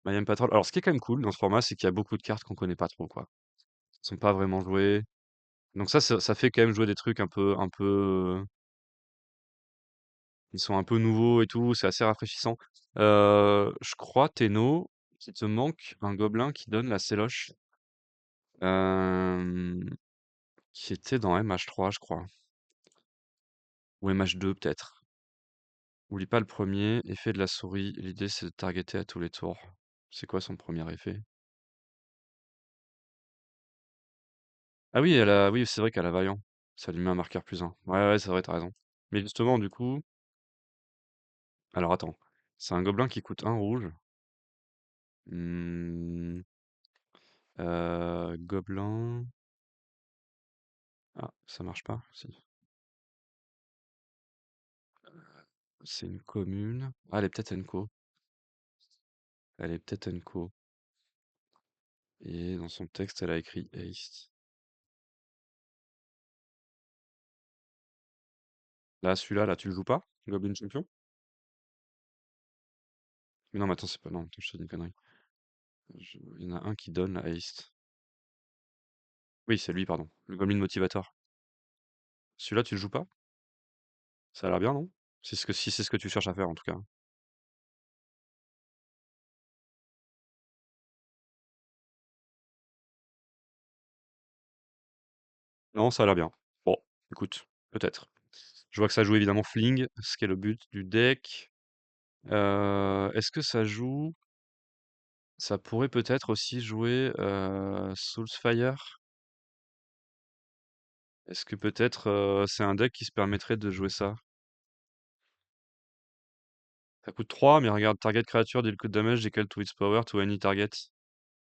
S1: Mayhem Patrol. Alors, ce qui est quand même cool dans ce format, c'est qu'il y a beaucoup de cartes qu'on connaît pas trop, quoi. Qui sont pas vraiment jouées. Donc ça fait quand même jouer des trucs ils sont un peu nouveaux et tout, c'est assez rafraîchissant. Je crois, Tenno, qu'il te manque un gobelin qui donne la Séloche, euh, qui était dans MH3, je crois. Ou MH2, peut-être. Oublie pas le premier, effet de la souris. L'idée, c'est de targeter à tous les tours. C'est quoi son premier effet? Ah oui, oui, c'est vrai qu'elle a Vaillant. Ça lui met un marqueur +1. Ouais, ouais, c'est vrai, t'as raison. Mais justement, du coup. Alors attends. C'est un gobelin qui coûte un rouge. Hmm, Gobelin. Ah, ça marche pas? Si. C'est une commune. Ah, elle est peut-être Enco. Elle est peut-être Enco. Et dans son texte, elle a écrit Haste. Là, celui-là, là, tu le joues pas? Goblin Champion? Mais non, mais attends, c'est pas. Non, attends, je te dis une connerie. Il y en a un qui donne la Haste. Oui, c'est lui, pardon. Le Goblin Motivator. Celui-là, tu le joues pas? Ça a l'air bien, non? Si c'est ce que tu cherches à faire, en tout cas. Non, ça a l'air bien. Bon, écoute, peut-être. Je vois que ça joue évidemment Fling, ce qui est le but du deck. Est-ce que ça joue ça pourrait peut-être aussi jouer, Soulsfire? Est-ce que peut-être, c'est un deck qui se permettrait de jouer ça? Ça coûte 3, mais regarde, target creature deal coup de damage equal to its power to any target.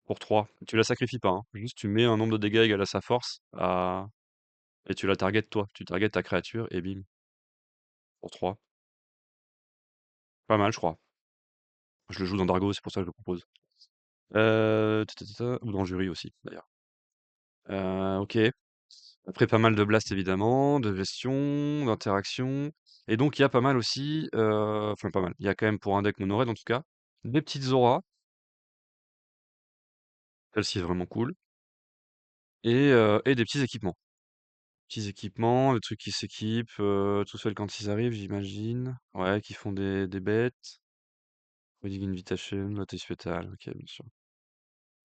S1: Pour 3. Tu la sacrifies pas, hein. Juste tu mets un nombre de dégâts égal à sa force et tu la targetes toi. Tu targetes ta créature et bim, pour 3. Pas mal, je crois. Je le joue dans Dargo, c'est pour ça que je le propose. Ou dans Jury aussi, d'ailleurs. OK. Après pas mal de blast évidemment, de gestion, d'interaction et donc il y a pas mal aussi, enfin pas mal, il y a quand même pour un deck mono red en tout cas, des petites auras, celle-ci est vraiment cool et des petits équipements. Petits équipements, des trucs qui s'équipent, tout seuls quand ils arrivent j'imagine. Ouais, qui font des bêtes. Wedding Invitation, Lotus Fatal, OK bien sûr.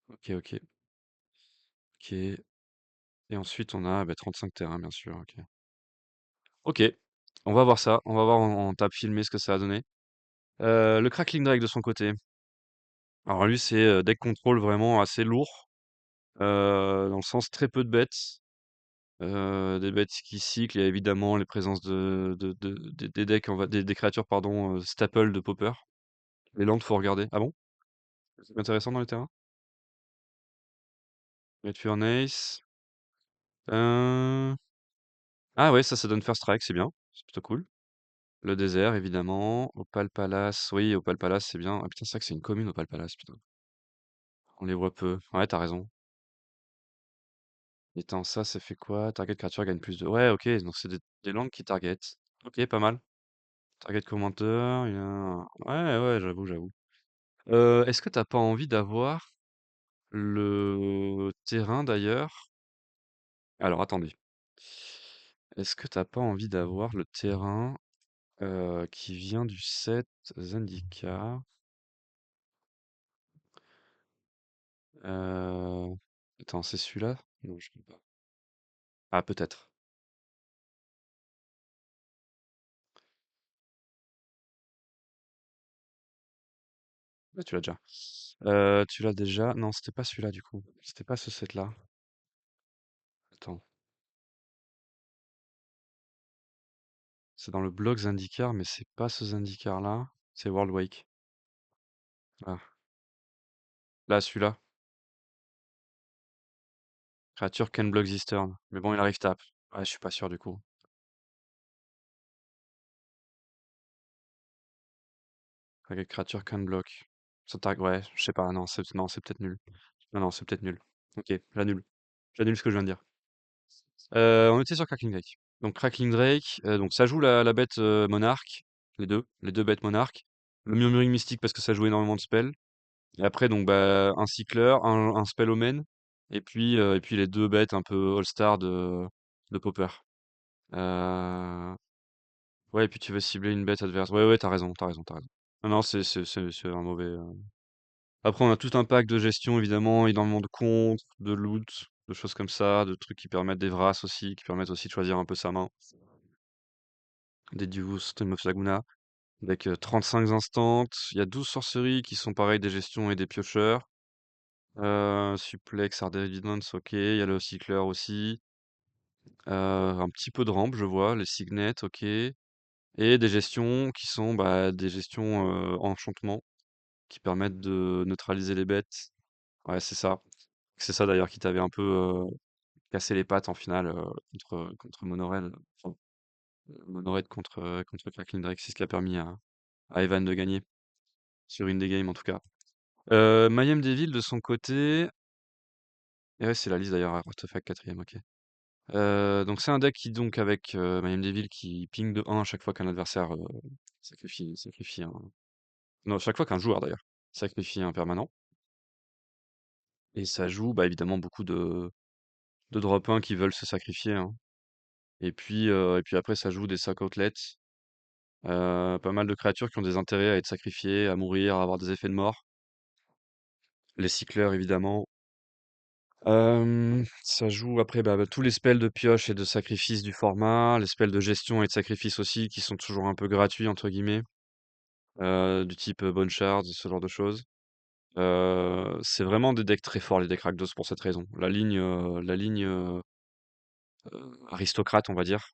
S1: OK, OK, OK et ensuite on a, bah, 35 terrains bien sûr, OK. OK, on va voir ça, on va voir en table filmée ce que ça a donné. Le Crackling Drake de son côté. Alors lui, c'est, deck control vraiment assez lourd, dans le sens très peu de bêtes, des bêtes qui cyclent. Il y a évidemment les présences des decks, des créatures pardon, staple de Pauper. Les landes, faut regarder. Ah bon? C'est intéressant dans les terrains? Red Furnace. Heu, ah ouais, ça donne First Strike, c'est bien, c'est plutôt cool. Le désert évidemment, Opal Palace, oui, Opal Palace, c'est bien. Ah putain, c'est vrai que c'est une commune Opal Palace, putain. On les voit peu. Ouais, t'as raison. Étant ça fait quoi? Target créature gagne plus de ouais, OK, donc c'est des langues qui target. OK, pas mal. Target commander, il y a ouais, ouais, j'avoue, j'avoue. Est-ce que t'as pas envie d'avoir le terrain d'ailleurs? Alors attendez. Est-ce que t'as pas envie d'avoir le terrain, qui vient du set Zendikar? Heu, attends, c'est celui-là? Non, je sais pas. Ah peut-être. Ouais, tu l'as déjà. Tu l'as déjà? Non, c'était pas celui-là du coup. C'était pas ce set-là. Attends. C'est dans le bloc Zendikar, mais c'est pas ce Zendikar-là. C'est Worldwake. Ah. Là, celui-là. Créature can block this turn. Mais bon, il arrive tap. Ouais, je suis pas sûr du coup. Target creature can block. Ouais, je sais pas. Non, c'est peut-être nul. Non, non, c'est peut-être nul. Ok, j'annule. J'annule ce que je viens de dire. On était sur Crackling Drake. Donc Crackling Drake, donc ça joue la bête monarque. Les deux bêtes monarques. Le murmuring mystique parce que ça joue énormément de spells. Et après, donc, bah, un cycler, un spell omen, et puis les deux bêtes un peu all-star de Pauper. Euh, Ouais, et puis tu veux cibler une bête adverse. Ouais, ouais, t'as raison, t'as raison, t'as raison. Non, non, c'est un mauvais. Après, on a tout un pack de gestion, évidemment, énormément de comptes, de loot, de choses comme ça, de trucs qui permettent des Vras aussi, qui permettent aussi de choisir un peu sa main. Des Duos, Stream of Laguna, avec 35 instants. Il y a 12 sorceries qui sont pareil des gestions et des piocheurs. Supplex, Art Evidence, ok. Il y a le Cycler aussi. Un petit peu de rampe, je vois. Les Signets, ok. Et des gestions qui sont bah, des gestions enchantement qui permettent de neutraliser les bêtes. Ouais, c'est ça. C'est ça d'ailleurs qui t'avait un peu cassé les pattes en finale contre Monorel. Enfin, Monorel contre Crackling Drake, c'est ce qui a permis à Evan de gagner sur une des games en tout cas. Mayhem Devil de son côté. Et ouais, c'est la liste d'ailleurs, Artefact 4ème, ok. Donc c'est un deck qui donc avec Mayhem Devil qui ping de 1 à chaque fois qu'un adversaire sacrifie un. Non, chaque fois qu'un joueur d'ailleurs sacrifie un permanent. Et ça joue bah, évidemment beaucoup de drop 1 qui veulent se sacrifier, hein. Et puis après ça joue des sac outlets. Pas mal de créatures qui ont des intérêts à être sacrifiées, à mourir, à avoir des effets de mort. Les cycleurs évidemment. Ça joue après tous les spells de pioche et de sacrifice du format, les spells de gestion et de sacrifice aussi qui sont toujours un peu «gratuits» entre guillemets, du type, Bone Shards, ce genre de choses. C'est vraiment des decks très forts les decks Rakdos pour cette raison. Aristocrate on va dire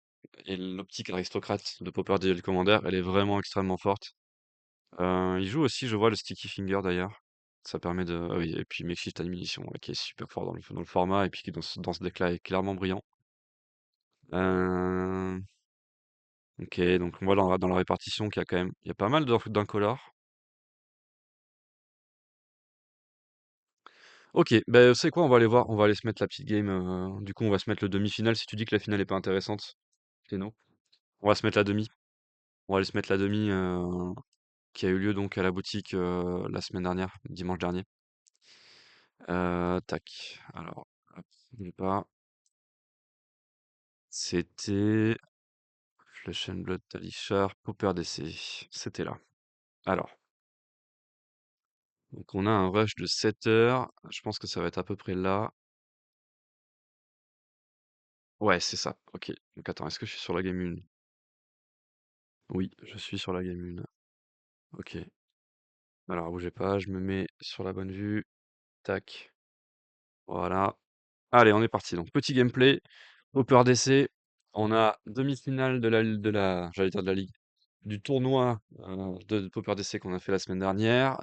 S1: et l'optique aristocrate de Pauper DL Commander, elle est vraiment extrêmement forte. Il joue aussi, je vois, le Sticky Finger d'ailleurs. Ça permet de ah oui et puis Makeshift Ammunition, ouais, qui est super fort dans le format et puis qui dans ce deck-là est clairement brillant. Heu, OK, donc on voit dans la répartition qu'il y a quand même il y a pas mal d'incolores. OK, tu sais quoi? On va aller voir, on va aller se mettre la petite game, du coup, on va se mettre le demi-finale si tu dis que la finale est pas intéressante. C'est non. On va se mettre la demi. On va aller se mettre la demi, qui a eu lieu donc à la boutique, la semaine dernière, dimanche dernier. Tac, alors, hop, bougez pas. C'était Flesh and Blood Talisha, Pauper DC. C'était là. Alors, donc on a un rush de 7 heures. Je pense que ça va être à peu près là. Ouais, c'est ça. OK. Donc attends, est-ce que je suis sur la game 1? Oui, je suis sur la game 1. OK. Alors, bougez pas, je me mets sur la bonne vue. Tac. Voilà. Allez, on est parti. Donc, petit gameplay. Pauper DC. On a demi-finale j'allais dire de la ligue, du tournoi de Pauper DC qu'on a fait la semaine dernière.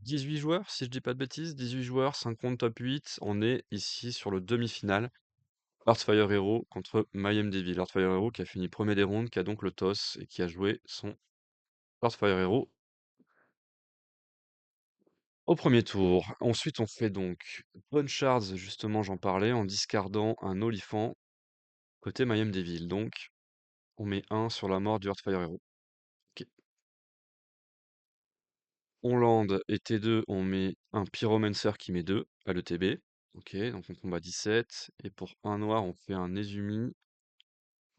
S1: 18 joueurs, si je dis pas de bêtises. 18 joueurs, 5 comptes top 8. On est ici sur le demi-finale. Hearthfire Hero contre Mayhem Devil. Hearthfire Hero qui a fini premier des rounds, qui a donc le toss et qui a joué son Hearthfire Hero au premier tour. Ensuite, on fait donc Bone Shards, justement, j'en parlais, en discardant un Oliphant côté Mayhem Devil. Donc, on met un sur la mort du Hearthfire Hero. Ok. On land et T2, on met un Pyromancer qui met 2 à l'ETB. Ok, donc on combat 17. Et pour un noir, on fait un Nezumi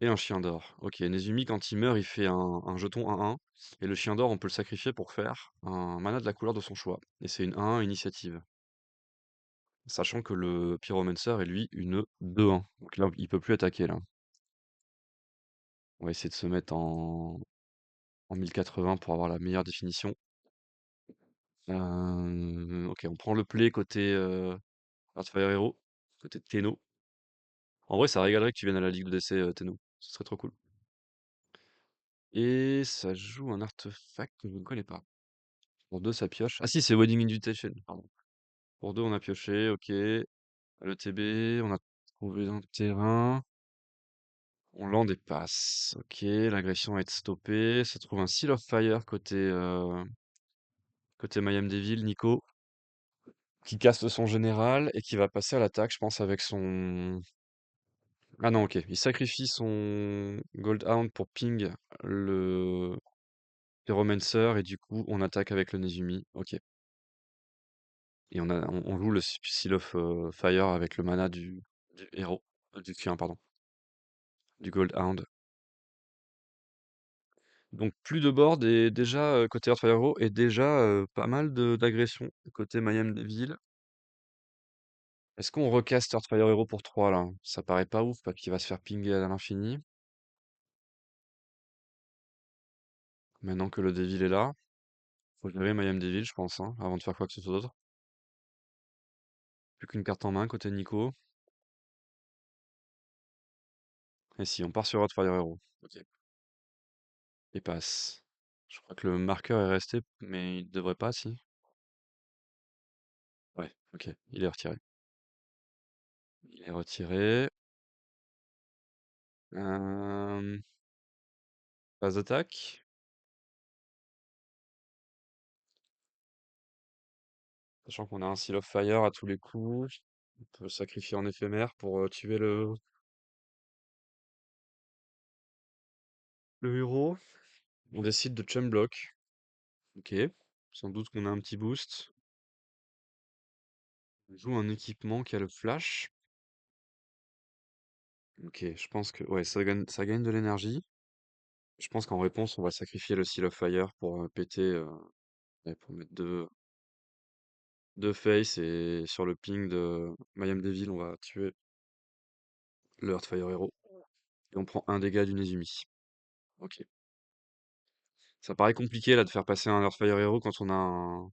S1: et un chien d'or. Ok, Nezumi, quand il meurt, il fait un jeton 1-1. Et le chien d'or, on peut le sacrifier pour faire un mana de la couleur de son choix. Et c'est une 1-1 initiative. Sachant que le Pyromancer est lui une 2-1. Donc là, il peut plus attaquer là. On va essayer de se mettre en 1080 pour avoir la meilleure définition. Ok, on prend le play côté Hearthfire Hero, côté Tenno. En vrai, ça régalerait que tu viennes à la Ligue de DC, Tenno. Ce serait trop cool. Et ça joue un artefact que je ne connais pas. Pour 2, ça pioche. Ah si, c'est Wedding Invitation, pardon. Pour 2, on a pioché, ok. Le TB, on a trouvé un terrain. On land et passe. Ok, l'agression va être stoppée. Ça trouve un Seal of Fire côté Mayhem Devil, Nico, qui casse son général et qui va passer à l'attaque, je pense, avec son... Ah non, ok. Il sacrifie son Goldhound pour ping le Pyromancer et du coup, on attaque avec le Nezumi. Ok. Et on joue le Seal of Fire avec le mana du héros. Du chien, pardon. Du Goldhound. Donc plus de board et déjà, côté Earthfire Hero et déjà, pas mal d'agressions côté Mayhem Devil. Est-ce qu'on recast Earthfire Hero pour 3 là? Ça paraît pas ouf parce qu'il va se faire pinguer à l'infini. Maintenant que le Devil est là, faut gérer Mayhem Devil, je pense, hein, avant de faire quoi que ce soit d'autre. Plus qu'une carte en main côté Nico. Et si, on part sur Earthfire Hero. Ok. Et passe. Je crois que le marqueur est resté, mais il devrait pas, si. Ouais, ok, il est retiré. Il est retiré. Phase d'attaque. Sachant qu'on a un Seal of Fire à tous les coups. On peut le sacrifier en éphémère pour tuer le héros. On décide de chum block. Ok. Sans doute qu'on a un petit boost. On joue un équipement qui a le flash. Ok, je pense que ouais, ça gagne de l'énergie. Je pense qu'en réponse, on va sacrifier le Seal of Fire pour péter, ouais, pour mettre deux. Deux face et sur le ping de Mayhem Devil, on va tuer le Heartfire Hero. Et on prend un dégât d'une Izumi. Ok. Ça paraît compliqué là de faire passer un Heartfire Hero quand on a un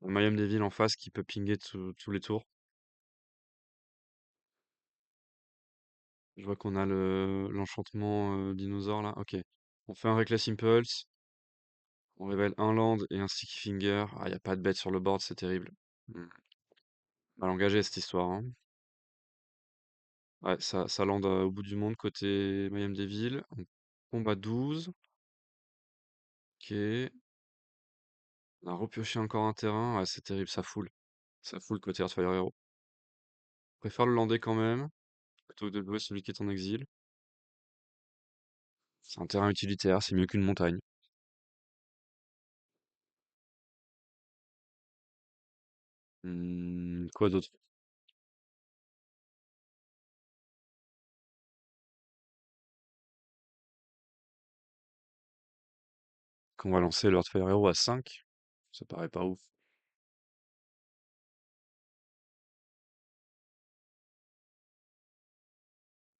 S1: Mayhem Devil en face qui peut pinguer tous les tours. Je vois qu'on a l'enchantement dinosaure là. Ok. On fait un Reckless Impulse. On révèle un land et un Sticky Finger. Ah, y a pas de bête sur le board, c'est terrible. Hmm. Mal engagé cette histoire, hein. Ouais, ça land au bout du monde côté Mayhem Devil. On tombe à 12. Ok. On a repioché encore un terrain. Ouais, c'est terrible, ça foule. Ça foule côté Earthfire Hero. Préfère le lander quand même, plutôt que de jouer celui qui est en exil. C'est un terrain utilitaire, c'est mieux qu'une montagne. Quoi d'autre? Qu'on va lancer le Earthfire Hero à 5. Ça paraît pas ouf.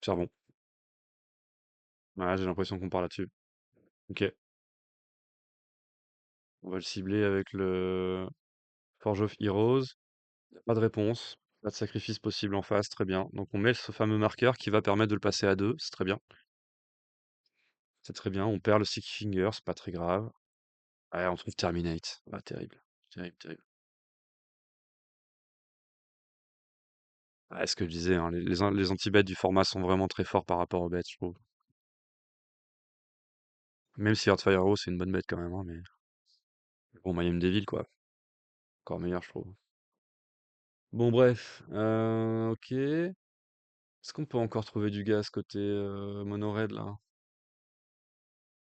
S1: Charbon. Ouais, j'ai l'impression qu'on part là-dessus. Ok. On va le cibler avec le Forge of Heroes. Pas de réponse. Pas de sacrifice possible en face, très bien. Donc on met ce fameux marqueur qui va permettre de le passer à 2, c'est très bien. C'est très bien. On perd le Sticky Finger, c'est pas très grave. Ouais, on trouve Terminate. Ah, terrible. Terrible, terrible. Ouais, ce que je disais, hein, les anti-bêtes du format sont vraiment très forts par rapport aux bêtes, je trouve. Même si Heartfire Hero, c'est une bonne bête quand même, hein, mais bon, Mayhem Devil, quoi. Encore meilleur, je trouve. Bon, bref. Ok. Est-ce qu'on peut encore trouver du gaz côté Mono Red, là?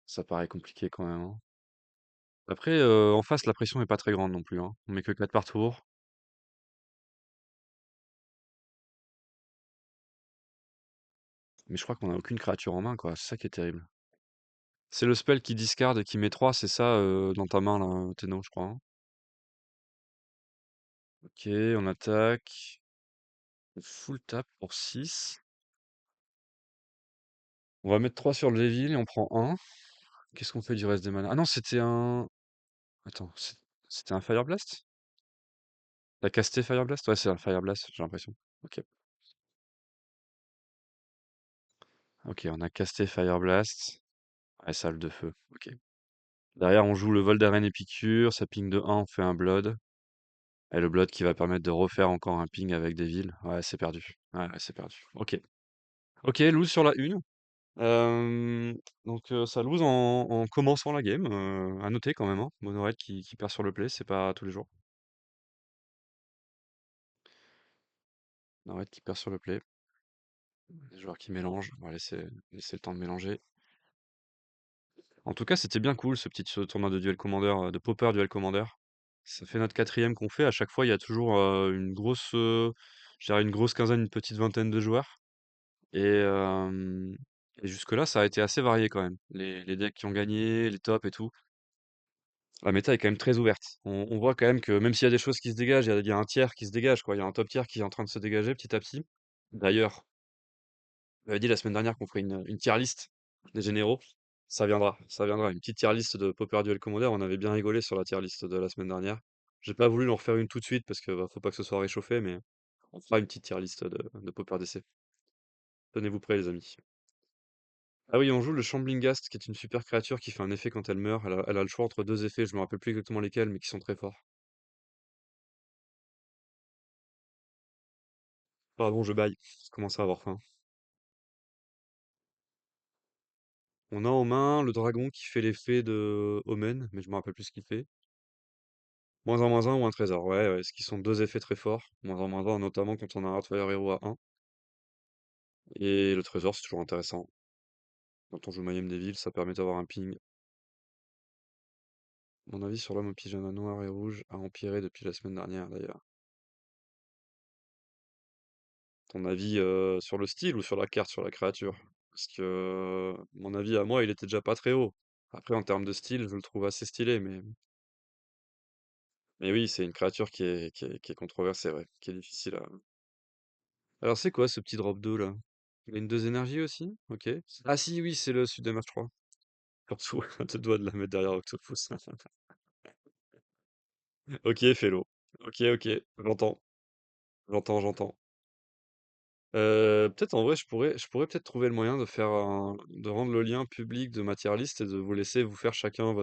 S1: Ça paraît compliqué quand même, hein. Après, en face, la pression est pas très grande non plus, hein. On met que 4 par tour. Mais je crois qu'on a aucune créature en main, quoi. C'est ça qui est terrible. C'est le spell qui discard et qui met 3, c'est ça, dans ta main, là, Tenno, je crois, hein. Ok, on attaque. Full tap pour 6. On va mettre 3 sur le Devil et on prend un. Qu'est-ce qu'on fait du reste des mana? Ah non, c'était un... Attends, c'était un Fire Blast? T'as casté Fire Blast? Ouais, c'est un Fire Blast, j'ai l'impression. Ok. Ok, on a casté Fire Blast. Ouais, salle de feu. Ok. Derrière, on joue le vol d'arène Épicure. Ça ping de 1, on fait un Blood. Et le Blood qui va permettre de refaire encore un ping avec Devil. Ouais, c'est perdu. Ouais, ouais, c'est perdu. Ok. Ok, lose sur la une. Ça lose en commençant la game. À noter quand même, hein. Mono-Red qui perd sur le play, c'est pas tous les jours. Mono-Red qui perd sur le play. Les joueurs qui mélangent. On va laisser le temps de mélanger. En tout cas, c'était bien cool ce tournoi de duel commander, de Popper duel commander. Ça fait notre quatrième qu'on fait. À chaque fois, il y a toujours je dirais une grosse quinzaine, une petite vingtaine de joueurs. Et, et jusque-là, ça a été assez varié quand même. Les decks qui ont gagné, les tops et tout. La méta est quand même très ouverte. On voit quand même que même s'il y a des choses qui se dégagent, il y a un tiers qui se dégage, quoi. Il y a un top tier qui est en train de se dégager petit à petit. D'ailleurs, on avait dit la semaine dernière qu'on ferait une tier list des généraux. Ça viendra, ça viendra. Une petite tier list de Popper Duel Commander. On avait bien rigolé sur la tier list de la semaine dernière. J'ai pas voulu en refaire une tout de suite parce que faut pas que ce soit réchauffé, mais on fera une petite tier list de Popper DC. Tenez-vous prêts, les amis. Ah oui, on joue le Shambling Ghast, qui est une super créature qui fait un effet quand elle meurt. Elle a le choix entre deux effets, je me rappelle plus exactement lesquels, mais qui sont très forts. Pardon, je baille. Je commence à avoir faim. On a en main le dragon qui fait l'effet de Omen, mais je me rappelle plus ce qu'il fait. -1/-1 ou un trésor, ouais, ouais, ce qui sont deux effets très forts. -1/-1, notamment quand on a un Heartfire Hero à 1. Et le trésor, c'est toujours intéressant. Quand on joue Mayhem Devil, ça permet d'avoir un ping. Mon avis sur l'homme au pyjama noir et rouge a empiré depuis la semaine dernière, d'ailleurs. Ton avis sur le style ou sur la carte, sur la créature? Parce que mon avis à moi, il était déjà pas très haut. Après, en termes de style, je le trouve assez stylé, mais Mais oui, c'est une créature qui est controversée, ouais, qui est difficile à... Alors c'est quoi ce petit drop 2 là? Il a une 2 énergie aussi? Ok. Ah si, oui, c'est le Sud je crois. Surtout, à deux doigts de la mettre derrière Octopus. Ok, Fellow. Ok, ok, j'entends, j'entends. Peut-être en vrai, je pourrais peut-être trouver le moyen de rendre le lien public de Matière List et de vous laisser vous faire chacun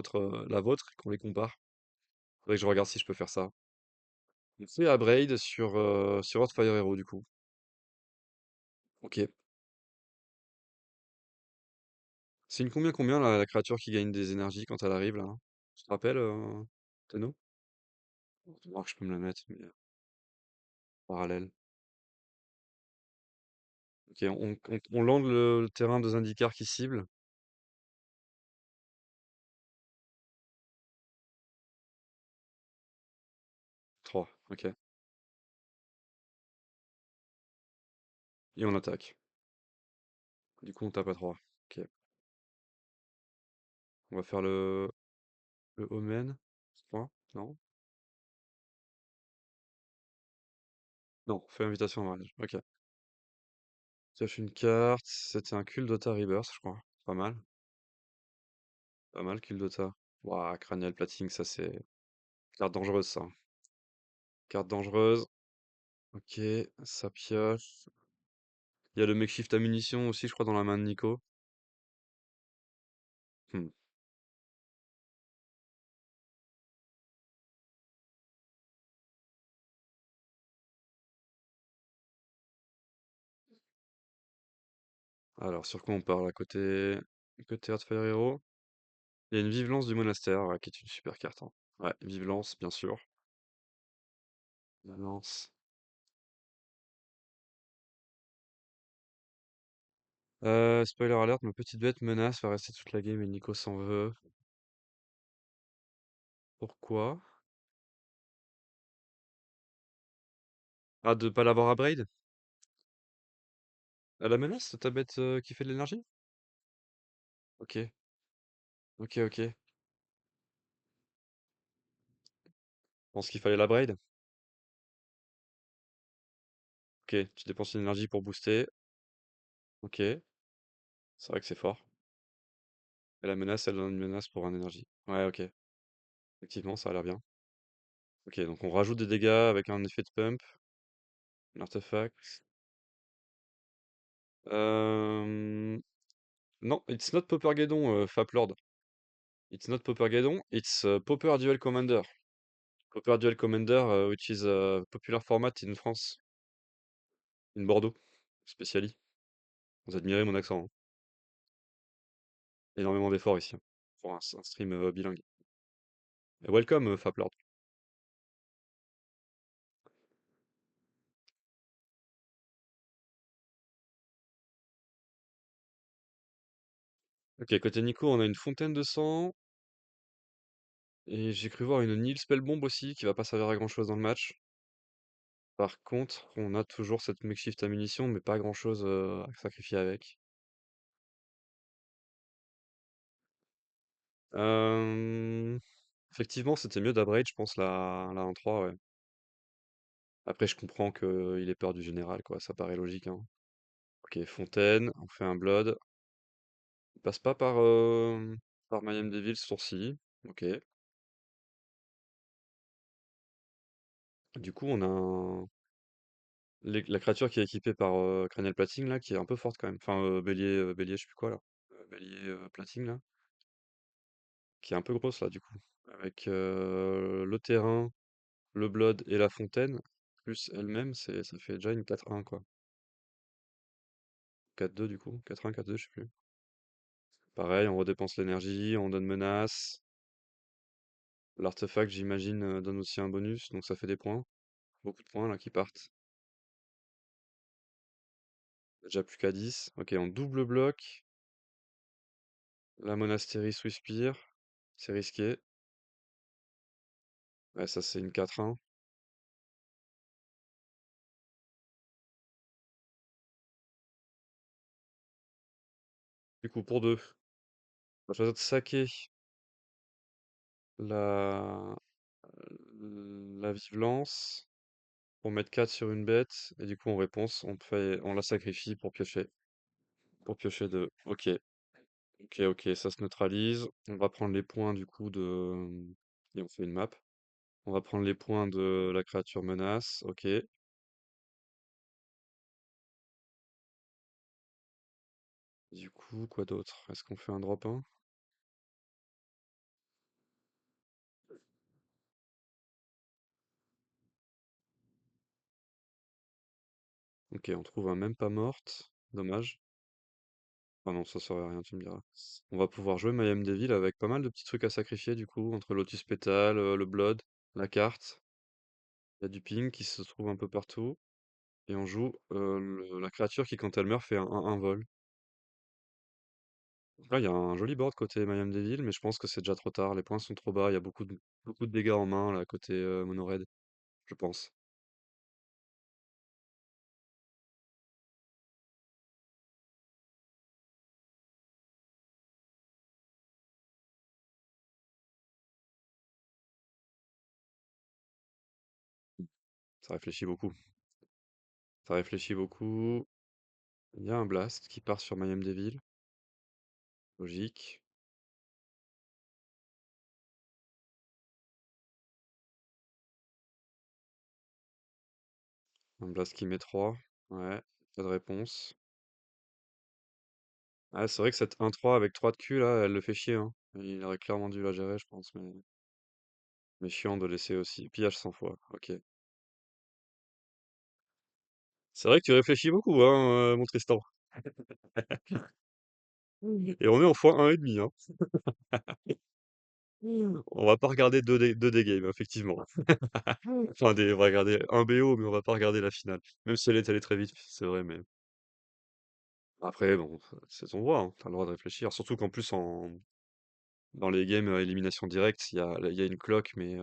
S1: la vôtre et qu'on les compare. Faudrait que je regarde si je peux faire ça. On fait à Braid sur Hotfire Hero du coup. Ok. C'est une combien la créature qui gagne des énergies quand elle arrive là? Tu te rappelles, Tenno? Faut voir que je peux me la mettre, mais parallèle. Ok, on lande le terrain de Zendikar qui cible. 3. Ok. Et on attaque. Du coup, on tape à 3. Ok. On va faire le Omen. 3. Non? Non, on fait invitation en mariage. Ok. Pioche une carte. C'était un Kuldota Rebirth, je crois. Pas mal. Pas mal, Kuldota. Ouah, Cranial Plating, ça c'est... Carte dangereuse, ça. Carte dangereuse. Ok, ça pioche. Il y a le makeshift à munitions aussi, je crois, dans la main de Nico. Hmm. Alors, sur quoi on parle? Côté Earthfire Hero, il y a une Vive Lance du monastère, ouais, qui est une super carte, hein. Ouais, Vive Lance, bien sûr. Vive Lance. Spoiler alert, ma petite bête menace va rester toute la game et Nico s'en veut. Pourquoi? Ah, de pas l'avoir à Braid? À la menace, ta bête qui fait de l'énergie? Ok, ok. Pense qu'il fallait la Braid? Ok, tu dépenses une énergie pour booster. Ok, c'est vrai que c'est fort. Et la menace, elle donne une menace pour un énergie. Ouais, ok. Effectivement, ça a l'air bien. Ok, donc on rajoute des dégâts avec un effet de pump, un artefact. Euh... Non, it's not Poppergeddon, Faplord. It's not Poppergeddon, it's Popper Duel Commander. Popper Duel Commander, which is a popular format in France, in Bordeaux, spécially. Vous admirez mon accent, hein. Énormément d'efforts ici, hein, pour un stream bilingue. Et welcome, Faplord. Ok, côté Nico, on a une fontaine de sang, et j'ai cru voir une Nil Spellbomb aussi, qui va pas servir à grand chose dans le match. Par contre, on a toujours cette makeshift à munitions, mais pas grand chose à sacrifier avec. Euh, Effectivement, c'était mieux d'Abrade, je pense, la 1-3, ouais. Après, je comprends qu'il ait peur du général, quoi, ça paraît logique, hein. Ok, Fontaine, on fait un Blood. Il passe pas par Mayhem Devil ce tour-ci. Ok. Du coup, on a la créature qui est équipée par Cranial Plating, là, qui est un peu forte quand même. Enfin, bélier, je sais plus quoi, là. Bélier Plating, là. Qui est un peu grosse, là, du coup. Avec le terrain, le Blood et la fontaine, plus elle-même, ça fait déjà une 4-1, quoi. 4-2, du coup. 4-1, 4-2, je sais plus. Pareil, on redépense l'énergie, on donne menace. L'artefact, j'imagine, donne aussi un bonus, donc ça fait des points. Beaucoup de points, là, qui partent. Déjà plus qu'à 10. Ok, on double bloc. La Monastérie Swiftspear. C'est risqué. Ouais, ça, c'est une 4-1. Du coup, pour 2. On va choisir de saquer la... La violence, pour mettre 4 sur une bête, et du coup en réponse, on la sacrifie pour piocher 2. Ok, ok, ok, ça se neutralise. On va prendre les points du coup et on fait une map. On va prendre les points de la créature menace, ok. Du coup, quoi d'autre? Est-ce qu'on fait un drop 1? Ok, on trouve un même pas morte. Dommage. Ah non, ça serait rien, tu me diras. On va pouvoir jouer Mayhem Devil avec pas mal de petits trucs à sacrifier du coup, entre Lotus Petal, le Blood, la carte. Il y a du ping qui se trouve un peu partout. Et on joue la créature qui, quand elle meurt, fait un 1-1 vol. Donc là, il y a un joli board côté Mayhem Devil, mais je pense que c'est déjà trop tard. Les points sont trop bas. Il y a beaucoup de dégâts en main là, côté Mono Red, je pense. Ça réfléchit beaucoup. Ça réfléchit beaucoup. Il y a un Blast qui part sur Mayhem Devil. Logique. Un Blast qui met 3. Ouais, pas de réponse. Ah, c'est vrai que cette 1-3 avec 3 de Q là, elle le fait chier, hein. Il aurait clairement dû la gérer, je pense, mais chiant de laisser aussi. Pillage 100 fois, ok. C'est vrai que tu réfléchis beaucoup, hein, mon Tristan. Et on est en fois 1,5, hein. On va pas regarder deux des games, effectivement. Enfin, on va regarder un BO, mais on va pas regarder la finale. Même si elle est allée très vite, c'est vrai, mais après, bon, c'est ton droit, hein. T'as le droit de réfléchir. Surtout qu'en plus, dans les games à élimination directe, il y a une clock, mais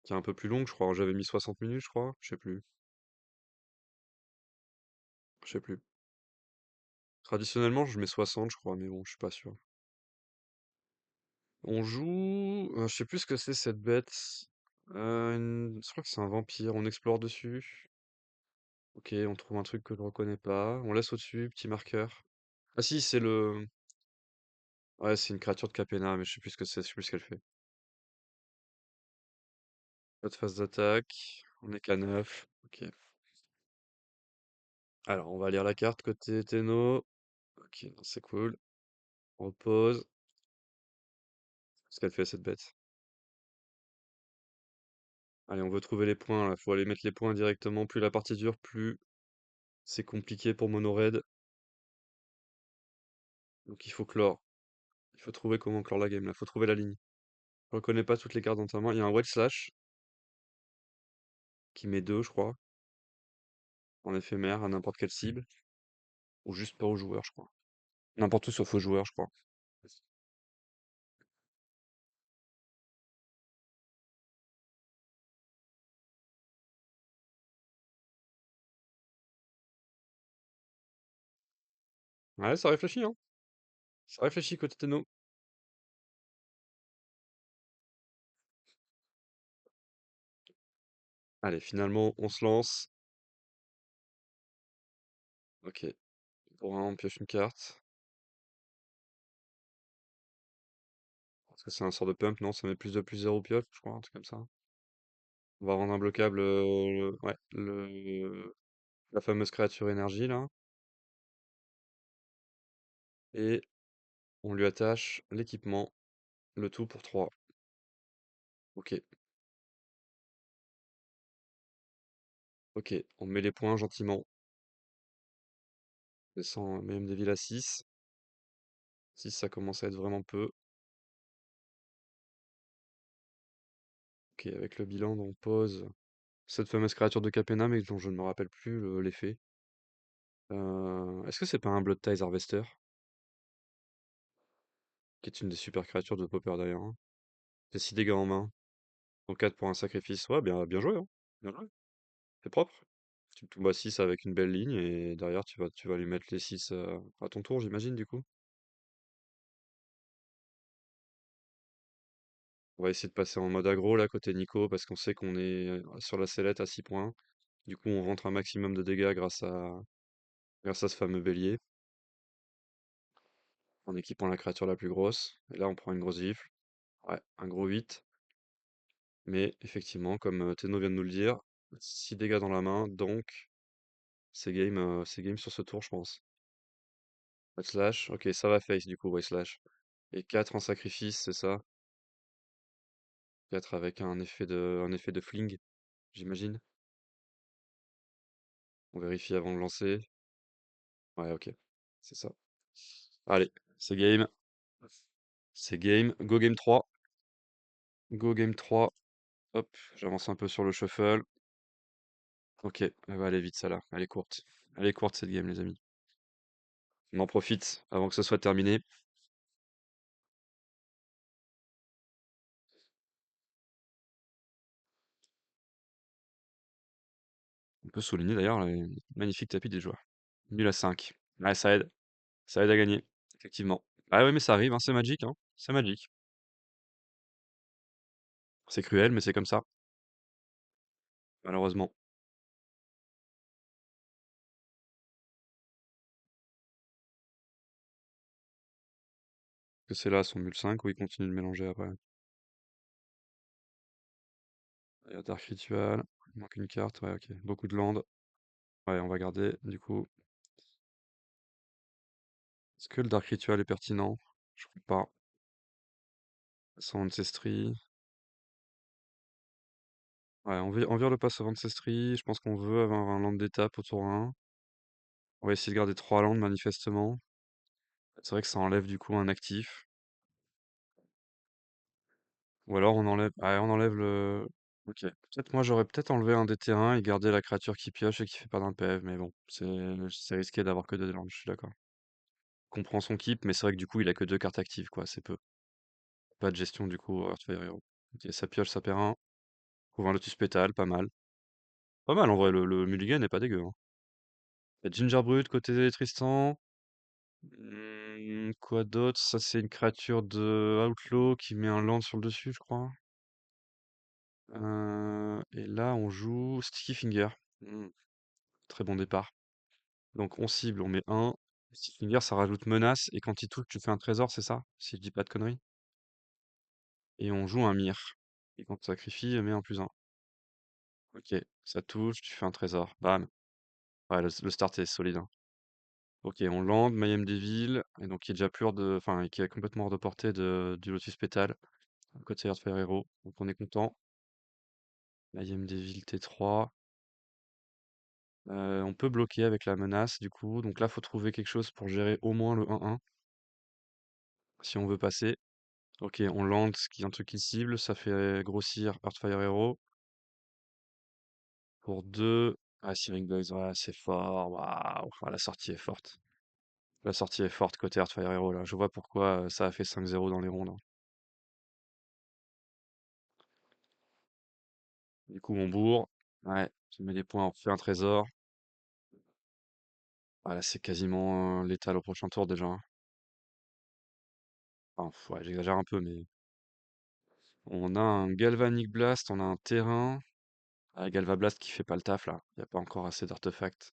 S1: qui est un peu plus longue, je crois. J'avais mis 60 minutes, je crois. Je sais plus. Je sais plus. Traditionnellement, je mets 60, je crois, mais bon, je suis pas sûr. On joue. Je sais plus ce que c'est cette bête. Je crois que c'est un vampire. On explore dessus. Ok, on trouve un truc que je reconnais pas. On laisse au-dessus, petit marqueur. Ah si, c'est le. Ouais, c'est une créature de Capenna, mais je sais plus ce que c'est, je sais plus ce qu'elle fait. Pas de phase d'attaque. On est qu'à 9. Ok. Alors, on va lire la carte côté Tenno. Ok, non, c'est cool. On repose. Ce qu'elle fait cette bête. Allez, on veut trouver les points là. Faut aller mettre les points directement. Plus la partie dure, plus c'est compliqué pour Mono Red. Donc il faut clore. Il faut trouver comment clore la game là. Faut trouver la ligne. Je reconnais pas toutes les cartes dans ta main. Il y a un Wedge Slash qui met 2, je crois, en éphémère à n'importe quelle cible. Ou juste pas au joueur, je crois. N'importe où sauf au joueur, je crois. Ouais, ça réfléchit, hein. Ça réfléchit côté Tenno. Allez, finalement, on se lance. Ok. Pour un, on pioche une carte. Parce que c'est un sort de pump, non? Ça met +2/+0 pioche, je crois, un truc comme ça. On va rendre imbloquable ouais, la fameuse créature énergie, là. Et on lui attache l'équipement, le tout pour 3. Ok. Ok, on met les points gentiment. Descend même des villes à 6. 6, ça commence à être vraiment peu. Ok, avec le bilan, on pose cette fameuse créature de Capenna, mais dont je ne me rappelle plus l'effet. Est-ce que c'est pas un Blood Ties Harvester? Qui est une des super créatures de Pauper d'ailleurs, hein. Fait 6 dégâts en main. Donc 4 pour un sacrifice. Ouais, bien, bien joué, hein. Bien joué. C'est propre. Tu tombes à 6 avec une belle ligne et derrière tu vas lui mettre les 6 à ton tour, j'imagine, du coup. On va essayer de passer en mode aggro là côté Nico parce qu'on sait qu'on est sur la sellette à 6 points. Du coup, on rentre un maximum de dégâts grâce à ce fameux bélier, en équipant la créature la plus grosse. Et là, on prend une grosse gifle. Ouais, un gros 8. Mais effectivement, comme Tenno vient de nous le dire, 6 dégâts dans la main, donc c'est game sur ce tour, je pense. White slash, ok, ça va face du coup, white slash. Et 4 en sacrifice, c'est ça? 4 avec un effet de fling, j'imagine. On vérifie avant de lancer. Ouais, ok, c'est ça. Allez, c'est game. C'est game. Go game 3. Go game 3. Hop, j'avance un peu sur le shuffle. Ok, elle va aller vite, ça là. Elle est courte. Elle est courte cette game, les amis. On en profite avant que ce soit terminé. On peut souligner d'ailleurs le magnifique tapis des joueurs. Nul à 5. Ouais, ça aide. Ça aide à gagner, effectivement. Ah ouais, mais ça arrive, hein, c'est magique, hein. C'est magique. C'est cruel, mais c'est comme ça, malheureusement. Que c'est là son mule 5 ou il continue de mélanger après. Il y a Dark Ritual. Il manque une carte, ouais, ok. Beaucoup de land. Ouais, on va garder, du coup. Est-ce que le Dark Ritual est pertinent? Je crois pas. Sans Ancestry. Ouais, on vire le pass of Ancestry. Je pense qu'on veut avoir un land d'étape au tour 1. On va essayer de garder 3 landes, manifestement. C'est vrai que ça enlève du coup un actif. Ou alors on enlève. Ouais, on enlève le. Ok. Peut-être moi j'aurais peut-être enlevé un des terrains et gardé la créature qui pioche et qui fait pas d'impève, mais bon, c'est risqué d'avoir que 2 landes, je suis d'accord. Comprend son keep, mais c'est vrai que du coup il a que 2 cartes actives, quoi, c'est peu. Pas de gestion du coup, Earthfire Hero. Ok, ça pioche, ça perd un. Trouve un Lotus Pétale, pas mal. Pas mal en vrai, le mulligan n'est pas dégueu, hein. Il y a Gingerbrut côté Tristan. Quoi d'autre? Ça c'est une créature de Outlaw qui met un land sur le dessus, je crois. Et là on joue Sticky Finger. Hmm, très bon départ. Donc on cible, on met un. Sticky Finger ça rajoute menace et quand il touche tu fais un trésor, c'est ça? Si je dis pas de conneries. Et on joue un Myr. Et quand tu sacrifies, met un plus un. Ok, ça touche, tu fais un trésor. Bam. Ouais, le start est solide, hein. Ok, on land, Mayhem Devil, et donc qui est déjà plus hors de. Enfin, qui est complètement hors de portée du Lotus Pétale, côté Earthfire Hero. Donc on est content. Mayhem Devil T3. On peut bloquer avec la menace, du coup. Donc là, faut trouver quelque chose pour gérer au moins le 1-1, si on veut passer. Ok, on land, ce qui est un truc qui cible, ça fait grossir Earthfire Hero. Pour 2. Ah, Searing Blaze, ouais, c'est fort. Waouh, ah, la sortie est forte. La sortie est forte côté Earthfire Hero, là. Je vois pourquoi ça a fait 5-0 dans les rondes, hein. Du coup, on bourre. Ouais, tu mets des points, on fait un trésor. Ah, là, c'est quasiment létal au prochain tour déjà, hein. Enfin, ouais, j'exagère un peu, mais on a un Galvanic Blast, on a un terrain. Ah, Galvablast qui fait pas le taf là. Il n'y a pas encore assez d'artefacts.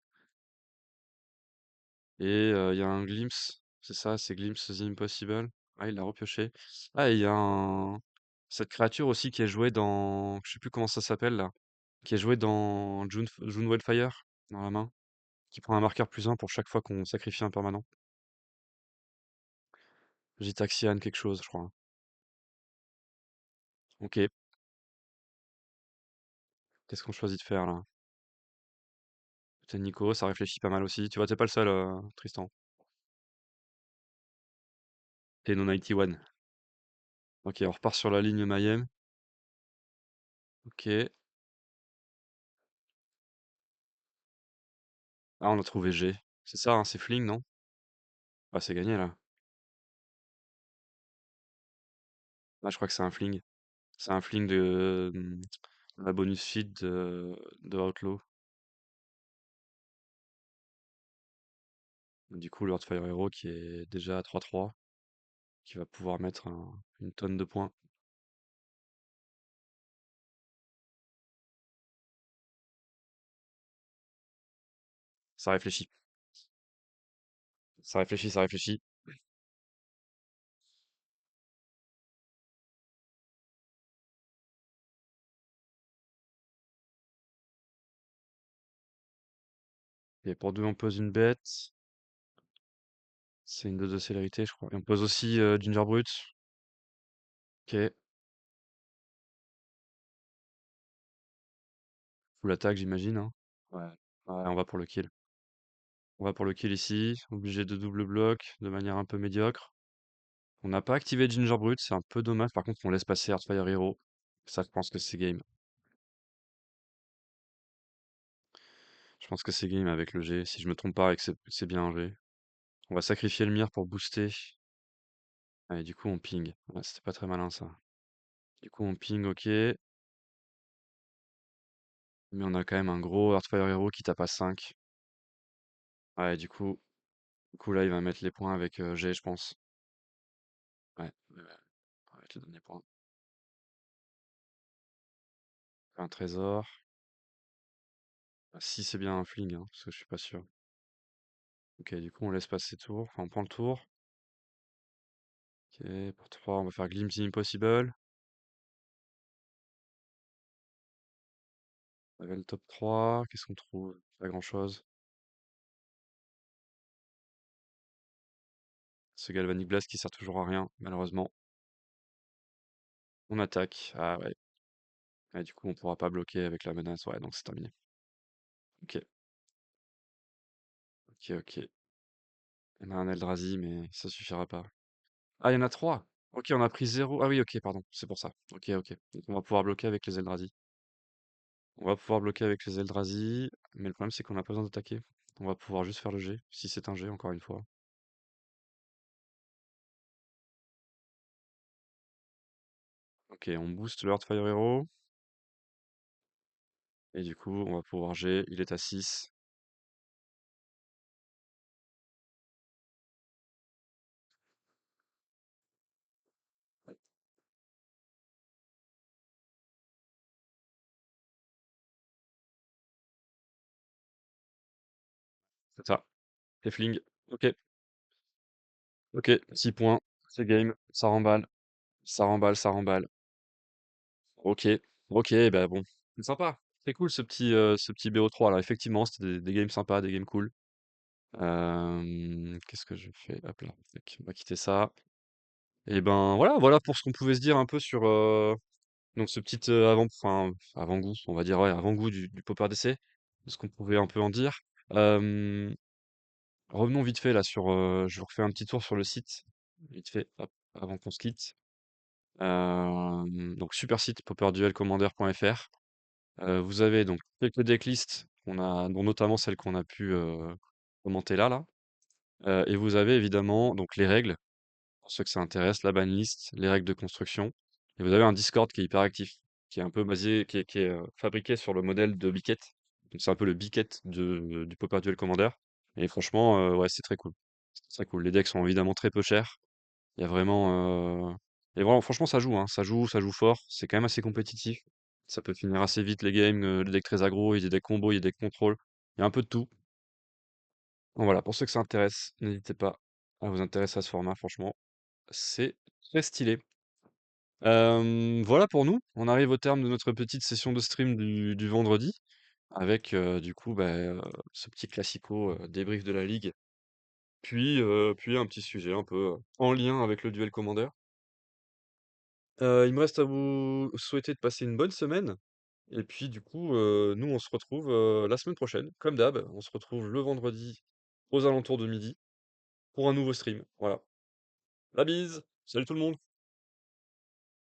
S1: Et il y a un Glimpse. C'est ça, c'est Glimpse The Impossible. Ah, il l'a repioché. Ah, et il y a cette créature aussi qui est jouée dans. Je sais plus comment ça s'appelle là. Qui est jouée dans June Wildfire dans la main. Qui prend un marqueur plus un pour chaque fois qu'on sacrifie un permanent. Gitaxian quelque chose, je crois, hein. Ok. Qu'est-ce qu'on choisit de faire là? Peut-être Nico, ça réfléchit pas mal aussi. Tu vois, t'es pas le seul, Tristan. T'es non 91. Ok, on repart sur la ligne Mayhem. Ok. Ah, on a trouvé G. C'est ça, hein, c'est Fling, non? Ah, c'est gagné là. Ah, je crois que c'est un Fling. C'est un Fling de la bonus feed de Outlaw. Du coup, le Heartfire Hero qui est déjà à 3-3, qui va pouvoir mettre une tonne de points. Ça réfléchit. Ça réfléchit, ça réfléchit. Et pour 2 on pose une bête. C'est une dose de célérité, je crois. Et on pose aussi Ginger Brut. Ok. Full attaque, j'imagine, hein. Ouais. Ouais, on va pour le kill. On va pour le kill ici. Obligé de double bloc de manière un peu médiocre. On n'a pas activé Ginger Brut, c'est un peu dommage. Par contre, on laisse passer Earthfire Hero. Ça, je pense que c'est game. Je pense que c'est game avec le G. Si je me trompe pas et que c'est bien un G. On va sacrifier le mire pour booster. Allez, du coup, on ping. Ouais, c'était pas très malin ça. Du coup, on ping, ok. Mais on a quand même un gros Earthfire Hero qui tape à 5. Ouais, du coup là, il va mettre les points avec G, je pense. Ouais, avec le dernier point. Un trésor. Ah, si c'est bien un fling, hein, parce que je suis pas sûr. Ok, du coup, on laisse passer tour. Enfin, on prend le tour. Ok, pour 3, on va faire Glimpse Impossible. On avait le top 3. Qu'est-ce qu'on trouve? Pas grand-chose. Ce Galvanic Blast qui sert toujours à rien, malheureusement. On attaque. Ah ouais. Ouais, du coup, on pourra pas bloquer avec la menace. Ouais, donc c'est terminé. Ok, ok, ok. On a un Eldrazi, mais ça suffira pas. Ah, il y en a 3. Ok, on a pris 0. Ah oui, ok, pardon. C'est pour ça. Ok, ok. Donc on va pouvoir bloquer avec les Eldrazi. On va pouvoir bloquer avec les Eldrazi. Mais le problème, c'est qu'on n'a pas besoin d'attaquer. On va pouvoir juste faire le G. Si c'est un G, encore une fois. Ok, on booste le Heartfire Hero. Et du coup, on va pouvoir G. Il est à 6. C'est ça. Fling. Ok. Ok. 6 points. C'est game. Ça remballe. Ça remballe, ça remballe. Ok. Ok, bah bon. C'est sympa. C'est cool ce petit BO3 là. Effectivement, c'était des games sympas, des games cool. Qu'est-ce que je fais? Hop là. Tac, on va quitter ça. Et ben voilà pour ce qu'on pouvait se dire un peu sur donc ce petit enfin, avant-goût, on va dire, ouais, avant-goût du Popper d'essai, de ce qu'on pouvait un peu en dire. Euh, Revenons vite fait là sur, je vous refais un petit tour sur le site, vite fait, hop, avant qu'on se quitte. Donc super site popperduelcommander.fr. Vous avez donc quelques decklists dont notamment celles qu'on a pu commenter là. Et vous avez évidemment donc les règles, pour ceux que ça intéresse, la banlist, les règles de construction. Et vous avez un Discord qui est hyper actif, qui est un peu basé, qui est fabriqué sur le modèle de Biquette. Donc c'est un peu le Biquette du Popper Duel Commander. Et franchement, ouais, c'est très cool. C'est très cool. Les decks sont évidemment très peu chers. Il y a vraiment, et vraiment, franchement, ça joue, hein. Ça joue fort. C'est quand même assez compétitif. Ça peut finir assez vite les games. Les decks très aggro, il y a des decks combos, il y a des decks contrôle. Il y a un peu de tout. Donc voilà, pour ceux que ça intéresse, n'hésitez pas à vous intéresser à ce format. Franchement, c'est très stylé. Voilà pour nous. On arrive au terme de notre petite session de stream du vendredi avec du coup ce petit classico débrief de la ligue, puis un petit sujet un peu en lien avec le duel Commander. Il me reste à vous souhaiter de passer une bonne semaine. Et puis du coup, nous on se retrouve la semaine prochaine, comme d'hab. On se retrouve le vendredi aux alentours de midi pour un nouveau stream. Voilà. La bise! Salut tout le monde!